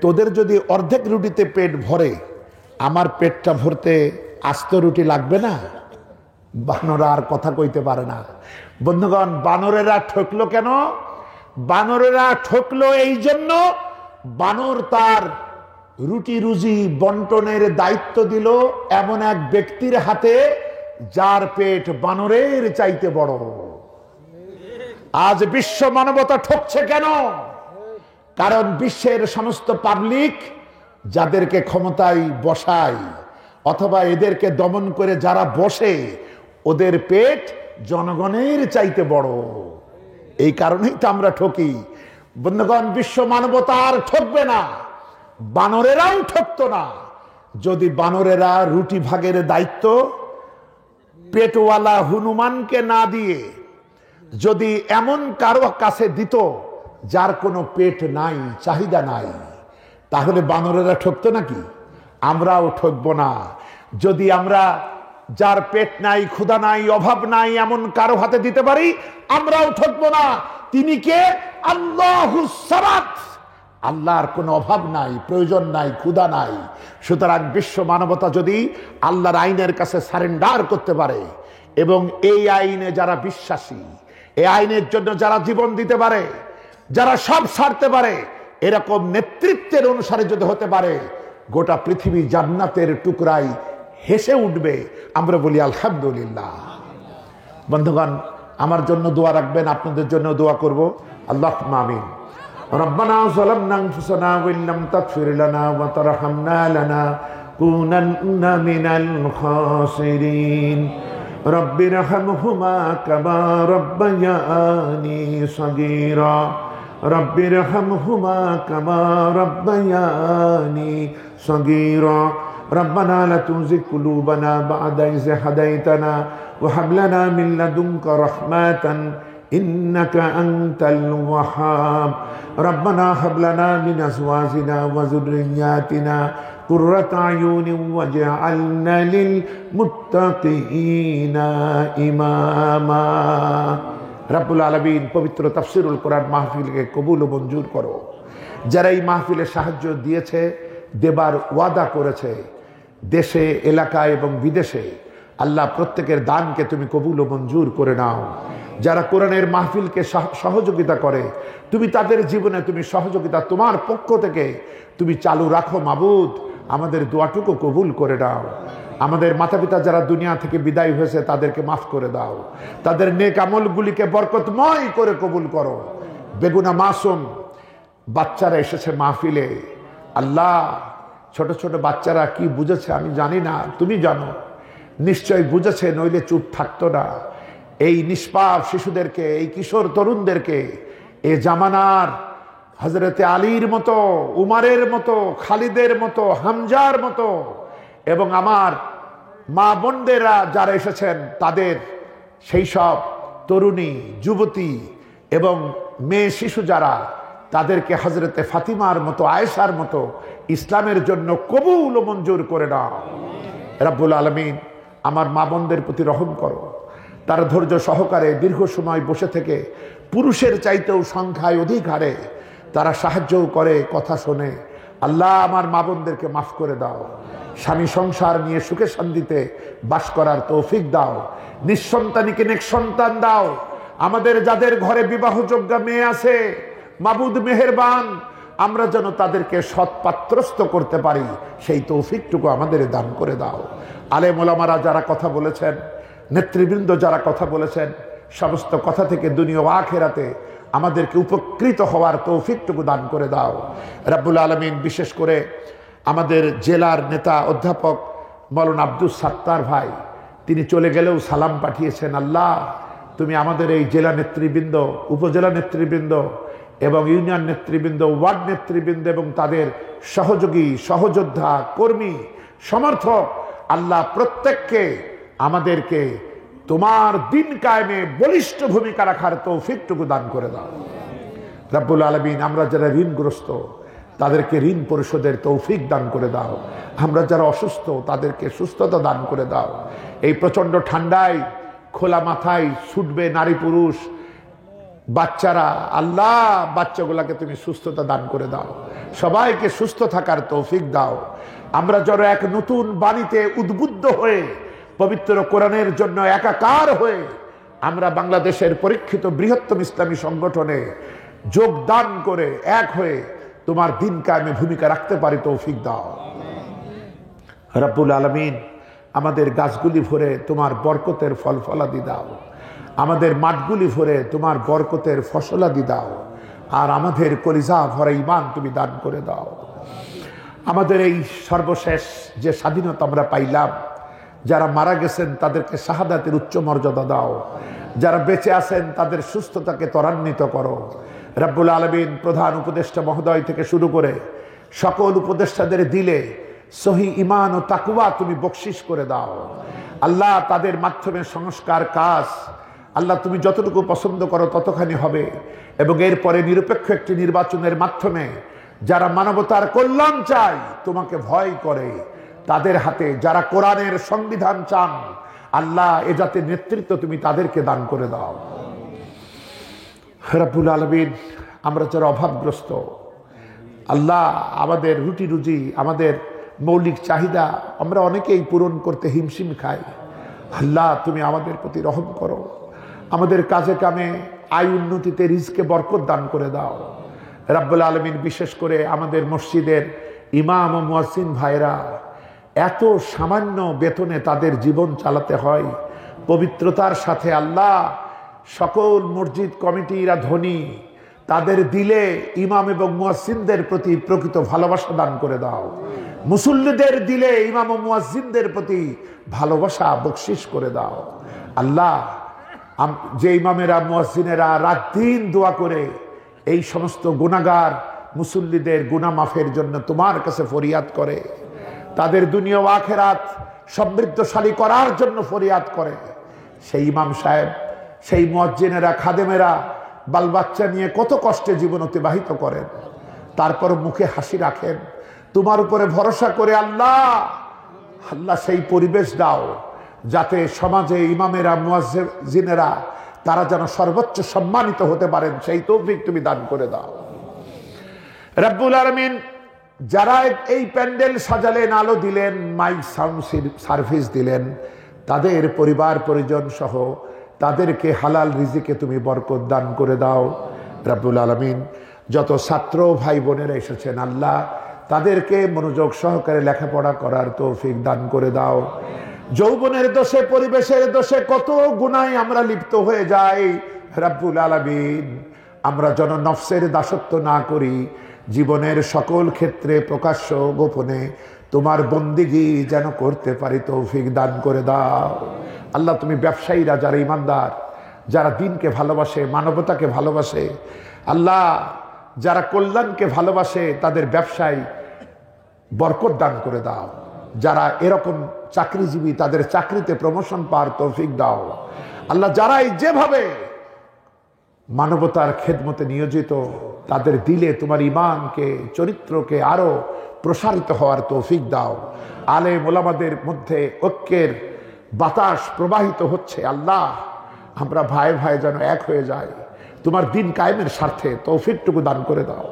তোদের যদি অর্ধেক রুটিতে পেট ভরে, আমার পেটটা ভরতে আস্ত রুটি লাগবে না? বানরা আর কথা কইতে পারে না। বন্ধুগণ, বানরেরা ঠকলো কেন? বানরেরা ঠকলো এই জন্য, বানর তার রুটি রুজি বন্টনের দায়িত্ব দিল এমন এক ব্যক্তির হাতে যার পেট বানরের চাইতে বড়। আজ বিশ্ব মানবতা ঠকছে কেন? কারণ বিশ্বের সমস্ত পাবলিক যাদেরকে ক্ষমতায় বসায় অথবা এদেরকে দমন করে যারা বসে, ওদের পেট জনগণের চাইতে বড়। এই কারণেই তো আমরা ঠকি। বন্ধুগণ, বিশ্ব মানবতা আর ঠকবে না, বানরেরাও ঠকতো না যদি বানরেরা রুটি ভাগের দায়িত্ব পেটওয়ালা হনুমানকে না দিয়ে যদি এমন কারো কাছে দিত যার কোনো পেট নাই, চাহিদা নাই, তাহলে বানরেরা ঠকতো নাকি? আমরাও ঠকবো না। যদি আমরা যার পেট নাই, ক্ষুধা নাই, অভাব নাই এমন কারো হাতে দিতে পারি, আমরাও ঠকবো না। তিনি কে? আল্লাহুস সামাদ। আল্লাহর কোনো অভাব নাই, প্রয়োজন নাই, ক্ষুধা নাই। সুতরাং বিশ্ব মানবতা যদি আল্লাহর আইনের কাছে সারেন্ডার করতে পারে এবং এই আইনে যারা বিশ্বাসী, এই আইনের জন্য যারা জীবন দিতে পারে, যারা সব ছাড়তে পারে, এরকম নেতৃত্বের অনুসারে যদি হতে পারে, গোটা পৃথিবী জান্নাতের টুকরাই হেসে উঠবে। আমরা বলি আলহামদুলিল্লাহ। বন্ধুগণ, আমার জন্য দোয়া রাখবেন, আপনাদের জন্য দোয়া করব। আল্লাহুম্মা আমিন। রব্বানা যালামনা আনফুসানা ওয়া ইল্লাম তাগফির লানা ওয়া তারহামনা লানাকুনান্না মিনাল খাসিরিন। রব্বিরহামহুমা কামা রব্বায়ানি সগীরা। রব্বিরহামহুমা কামা রব্বায়ানি সগীরা। ربنا لا تزغ قلوبنا بعد إذ هديتنا وهب لنا من لدنك رحمة إنك أنت الوهاب. ربنا هب لنا من أزواجنا وذرياتنا قرة أعين واجعلنا للمتقين إماما. রব্বুল আলামিন পবিত্র তাফসীরুল কোরআন মাহফিলকে কবুল ও মঞ্জুর করো। যারা এই মাহফিলে সাহায্য দিয়েছে, দেবার ওয়াদা করেছে, দেশে, এলাকায় এবং বিদেশে, আল্লাহ প্রত্যেকের দানকে তুমি কবুল ও মঞ্জুর করে নাও। যারা কোরআনের মাহফিলকে সহযোগিতা করে, তুমি তাদের জীবনে তুমি সহযোগিতা তোমার পক্ষ থেকে তুমি চালু রাখো মাবুদ। আমাদের দোয়াটুকু কবুল করে নাও। আমাদের মাতা পিতা যারা দুনিয়া থেকে বিদায় হয়েছে তাদেরকে মাফ করে দাও। তাদের নেক আমলগুলিকে বরকতময় করে কবুল করো। বেগুনা মাসুম বাচ্চারা এসেছে মাহফিলে। আল্লাহ, ছোট ছোট বাচ্চারা কি বুঝেছে আমি জানি না, তুমি জানো। নিশ্চয় বুঝেছে, নইলে চুপ থাকতো না। এই নিষ্পাপ শিশুদেরকে, এই কিশোর তরুণদেরকে এ জামানার হযরতে আলীর মতো, উমারের মতো, খালিদের মতো, হামজার মতো এবং আমার মা বোনদেরা যারা এসেছেন তাদের সেই সব তরুণী, যুবতী এবং মেয়ে শিশু যারা, তাদেরকে হযরতে ফাতিমার মতো, আয়েশার মতো ইসলামের জন্য কবুল ও মঞ্জুর করে নাও। রব্বুল আলামিন, আমার মা বোনদের প্রতি রহম করো। তারা ধৈর্য সহকারে দীর্ঘ সময় বসে থেকে পুরুষের চাইতেও সংখ্যায় অধিক হারে তারা সাহায্যও করে, কথা শোনে। আল্লাহ, আমার মা বোনদেরকে মাফ করে দাও। স্বামী সংসার নিয়ে সুখে শান্তিতে বাস করার তৌফিক দাও। নিঃসন্তানীকে নেক সন্তান দাও। আমাদের যাদের ঘরে বিবাহযোগ্য মেয়ে আছে, মাবুদ মেহেরবান, আমরা যেন তাদেরকে সৎপাত্রস্থ করতে পারি, সেই তৌফিকটুকু আমাদের দান করে দাও। আলেম ওলামারা যারা কথা বলেছেন, নেতৃবৃন্দ যারা কথা বলেছেন, সমস্ত কথা থেকে দুনিয়া ও আখিরাতে আমাদেরকে উপকৃত হওয়ার তৌফিকটুকু দান করে দাও। রব্বুল আলামিন, বিশেষ করে আমাদের জেলার নেতা অধ্যাপক মৌলানা আব্দুস সাত্তার ভাই, তিনি চলে গেলেও সালাম পাঠিয়েছেন। আল্লাহ, তুমি আমাদের এই জেলা নেতৃবৃন্দ, উপজেলা নেতৃবৃন্দ এবং ইউনিয়ন নেতৃবৃন্দ, ওয়ার্ড নেতৃবৃন্দ এবং তাদের সহযোগী, সহযোদ্ধা, কর্মী, সমর্থক, আল্লাহ প্রত্যেককে আমাদেরকে তোমার দিন কায়েমে বলিষ্ঠ ভূমিকা রাখার তৌফিকটুকু দান করে দাও। রব্বুল আলামিন, আমরা যারা ঋণগ্রস্ত তাদেরকে ঋণ পরিশোধের তৌফিক দান করে দাও। আমরা যারা অসুস্থ তাদেরকে সুস্থতা দান করে দাও। এই প্রচণ্ড ঠান্ডায় খোলা মাথায় ছুটবে নারী পুরুষ, বাচ্চারা, আল্লাহ বাচ্চাগুলাকে তুমি সুস্থতা দান করে দাও। সবাইকে সুস্থ থাকার তৌফিক দাও। আমরা যেন এক নতুন বাণীতে উদ্বুদ্ধ হয়ে, পবিত্র কোরআনের জন্য একাকার হয়ে আমরা বাংলাদেশের পরীক্ষিত বৃহত্তম ইসলামী সংগঠনে যোগদান করে এক হয়ে তোমার দিন কায়েমে ভূমিকা রাখতে পারি, তৌফিক দাও। রব্বুল আলামিন, আমাদের গাছগুলি ভরে তোমার বরকতের ফল ফলাদি দাও। আমাদের মাঠগুলি ভরে তোমার বরকতের ফসলাদি দাও, আর আমাদের কলিজা ভরা ঈমান তুমি দান করে দাও। আমাদের এই সর্বশেষ যে স্বাধীনতা আমরা পাইলাম, যারা মারা গেছেন তাদেরকে শাহাদাতের উচ্চ মর্যাদা দাও, যারা বেঁচে আছেন তাদের সুস্থতাকে ত্বরান্বিত করো। রব্বুল আলামিন প্রধান উপদেষ্টা মহোদয় থেকে শুরু করে সকল উপদেষ্টাদের দিলে সহি ঈমান ও তাকওয়া তুমি বকশিশ করে দাও। আল্লাহ, তাদের মাধ্যমে সংস্কার কাজ আল্লাহ তুমি যতটুকু পছন্দ করো ততখানি হবে, এবং এরপরে নিরপেক্ষ একটি নির্বাচনের মাধ্যমে যারা মানবতার কল্যাণ চায়, তোমাকে ভয় করে, তাদের হাতে যারা কোরআনের সংবিধান চান, আল্লাহ এ জাতির নেতৃত্ব তুমি তাদেরকে দান করে দাও। রব্বুল আলামিন, আমরা যারা অভাবগ্রস্ত, আল্লাহ আমাদের রুটি রুজি, আমাদের মৌলিক চাহিদা আমরা অনেকেই পূরণ করতে হিমশিম খাই। আল্লাহ তুমি আমাদের প্রতি রহম করো, আমাদের কাজে কামে আয় উন্নতিতে রিজকে বরকত দান করে দাও। রব্বুল আলামিন, বিশেষ করে আমাদের মসজিদের ইমাম ও মুয়াজ্জিন ভাইরা এত সামান্য বেতনে তাদের জীবন চালাতে হয়, পবিত্রতার সাথে আল্লাহ সকল মসজিদ কমিটিরা ধনী, তাদের দিলে ইমাম এবং মুয়াজ্জিনদের প্রতি প্রকৃত ভালোবাসা দান করে দাও। মুসল্লিদের দিলে ইমাম ও মুয়াজ্জিনদের প্রতি ভালোবাসা বকশিশ করে দাও। আল্লাহ, যে ইমামেরা মুয়াজ্জিনেরা রাত দিন দোয়া করে এই সমস্ত গুনাহগার মুসল্লিদের গুনাহ মাফের জন্য তোমার কাছে ফরিয়াদ করে, তাদের দুনিয়া ও আখিরাত সমৃদ্ধশালী করার জন্য ফরিয়াদ করে, সেই ইমাম সাহেব, সেই মুয়াজ্জিনেরা, খাদেমেরা বাল বাচ্চা নিয়ে কত কষ্টে জীবন অতিবাহিত করেন, তারপর মুখে হাসি রাখেন তোমার উপরে ভরসা করে। আল্লাহ, আল্লাহ সেই পরিবেশ দাও যাতে সমাজে ইমামেরা, মুয়াজ্জিনেরা তারা যেন সর্বোচ্চ সম্মানিত হতে পারেন, সেই তৌফিক তুমি দান করে দাও। রব্বুল আলামিন, যারা এই প্যান্ডেল সাজালেন, আলো দিলেন, মাইক সাউন্ড সার্ভিস দিলেন, তাদের পরিবার পরিজন সহ তাদেরকে হালাল রিজিকে তুমি বরকত দান করে দাও। রব্বুল আলামিন, যত ছাত্র ভাই বোনেরা এসেছেন আল্লাহ, তাদেরকে মনোযোগ সহকারে লেখাপড়া করার তৌফিক দান করে দাও। যৌবনের দোষে, পরিবেশের দোষে কত গুনাহে আমরা লিপ্ত হয়ে যাই। রব্বুল আলামিন, আমরা যেন নফসের দাসত্ব না করি, জীবনের সকল ক্ষেত্রে প্রকাশ্য গোপনে তোমার বন্দিগি যেন করতে পারি, তৌফিক দান করে দাও। আল্লাহ, তুমি ব্যবসায়ীরা যারা ইমানদার, যারা দিনকে ভালোবাসে, মানবতাকে ভালোবাসে, আল্লাহ যারা কল্যাণকে ভালোবাসে, তাদের ব্যবসায় বরকত দান করে দাও। যারা এরকম চাকরিজীবী, তাদের চাকরিতে প্রমোশন পাওয়ার তৌফিক দাও। আল্লাহ, যারাই যেভাবে মানবতার খেদমতে নিয়োজিত, তাদের দিলে তোমার ঈমানকে, চরিত্রকে আরো প্রসারিত হওয়ার তৌফিক দাও। আলেম ওলামাদের মধ্যে ঐক্যের বাতাস প্রবাহিত হচ্ছে। আল্লাহ, আমরা ভাই ভাই যেন এক হয়ে যাই, তোমার দিন কায়েমের স্বার্থে তৌফিকটুকু দান করে দাও।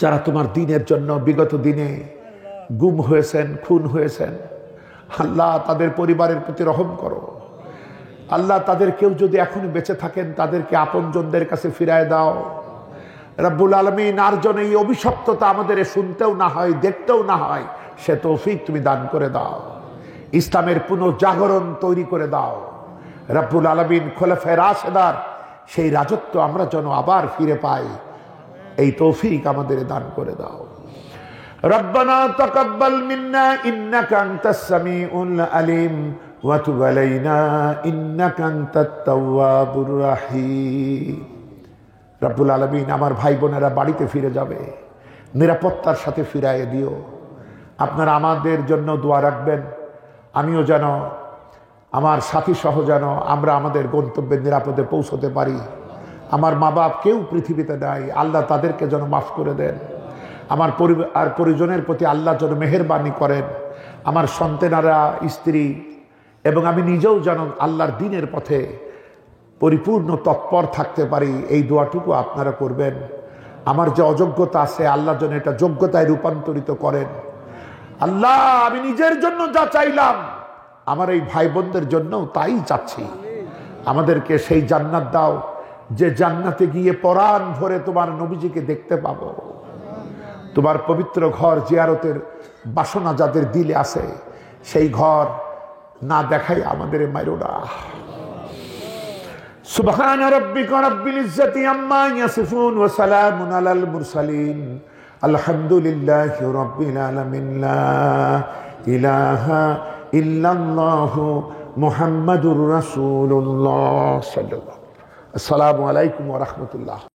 যারা তোমার দিনের জন্য বিগত দিনে গুম হয়েছেন, খুন হয়েছেন, আল্লাহ তাদের পরিবারের প্রতি রহম করো। আল্লাহ, তাদের কেউ যদি এখন বেঁচে থাকেন, তাদেরকে আপনজনদের কাছে ফিরায় দাও। রব্বুল আলামিন, আর যেন এই অভিশপ্ততা আমাদের শুনতেও না হয়, দেখতেও না হয়, সে তৌফিক তুমি দান করে দাও। ইসলামের পুনর্জাগরণ তৈরি করে দাও। রব্বুল আলামিন, খোলাফায়ে রাশেদার সেই রাজত্ব আমরা যেন আবার ফিরে পাই, এই তৌফিক আমাদের দান করে দাও। রব্বানা তাকাব্বাল মিন্না ইন্নাকা আনতাস সামিউল আলিম ওয়া তুব আলাইনা ইন্নাকা আনতাত তাওয়াবুর রাহিম। রব্বুল আলামিন, আমার ভাই বোনেরা বাড়িতে ফিরে যাবে, নিরাপত্তার সাথে ফিরাইয়ে দিও। আপনারা আমাদের জন্য দোয়া রাখবেন, আমিও যেন, আমার সাথী সহ যেন আমরা আমাদের গন্তব্যে নিরাপদে পৌঁছতে পারি। আমার মা বাপ কেউ পৃথিবীতে নাই, আল্লাহ তাদেরকে যেন মাফ করে দেন। আমার আর পরিজনের প্রতি আল্লাহ যেন মেহেরবানি করেন। আমার সন্তানেরা, স্ত্রী এবং আমি নিজেও যেন আল্লাহর দ্বীনের পথে পরিপূর্ণ তৎপর থাকতে পারি, এই দোয়াটুকু আপনারা করবেন। আমার যে অযোগ্যতা আছে, আল্লাহ যেন এটা যোগ্যতায় রূপান্তরিত করেন। আল্লাহ, আমি নিজের জন্য যা চাইলাম, আমার এই ভাই বোনদের জন্যও তাই চাচ্ছি। আমাদেরকে সেই জান্নাত দাও, যে জান্নাতে গিয়ে পরাণ ভরে তোমার নবীজিকে দেখতে পাবো। তোমার পবিত্র ঘর জিয়ারতের বাসনা যাদের দিলে আছে, সেই ঘর না দেখাই আমাদের মাইরোনা। সুবহান রাব্বিকা রাব্বিল ইজ্জাতি আম্মা ইয়াসিফুন ওয়া সালামুন আলাল মুরসালিন আলহামদুলিল্লাহি রাব্বিল আলামিন। লা ইলাহা ইল্লাল্লাহু মুহাম্মাদুর রাসূলুল্লাহ সাল্লাল্লাহু আলাইহি ওয়া সাল্লাম। আসসালামু আলাইকুম ওয়া রাহমাতুল্লাহ।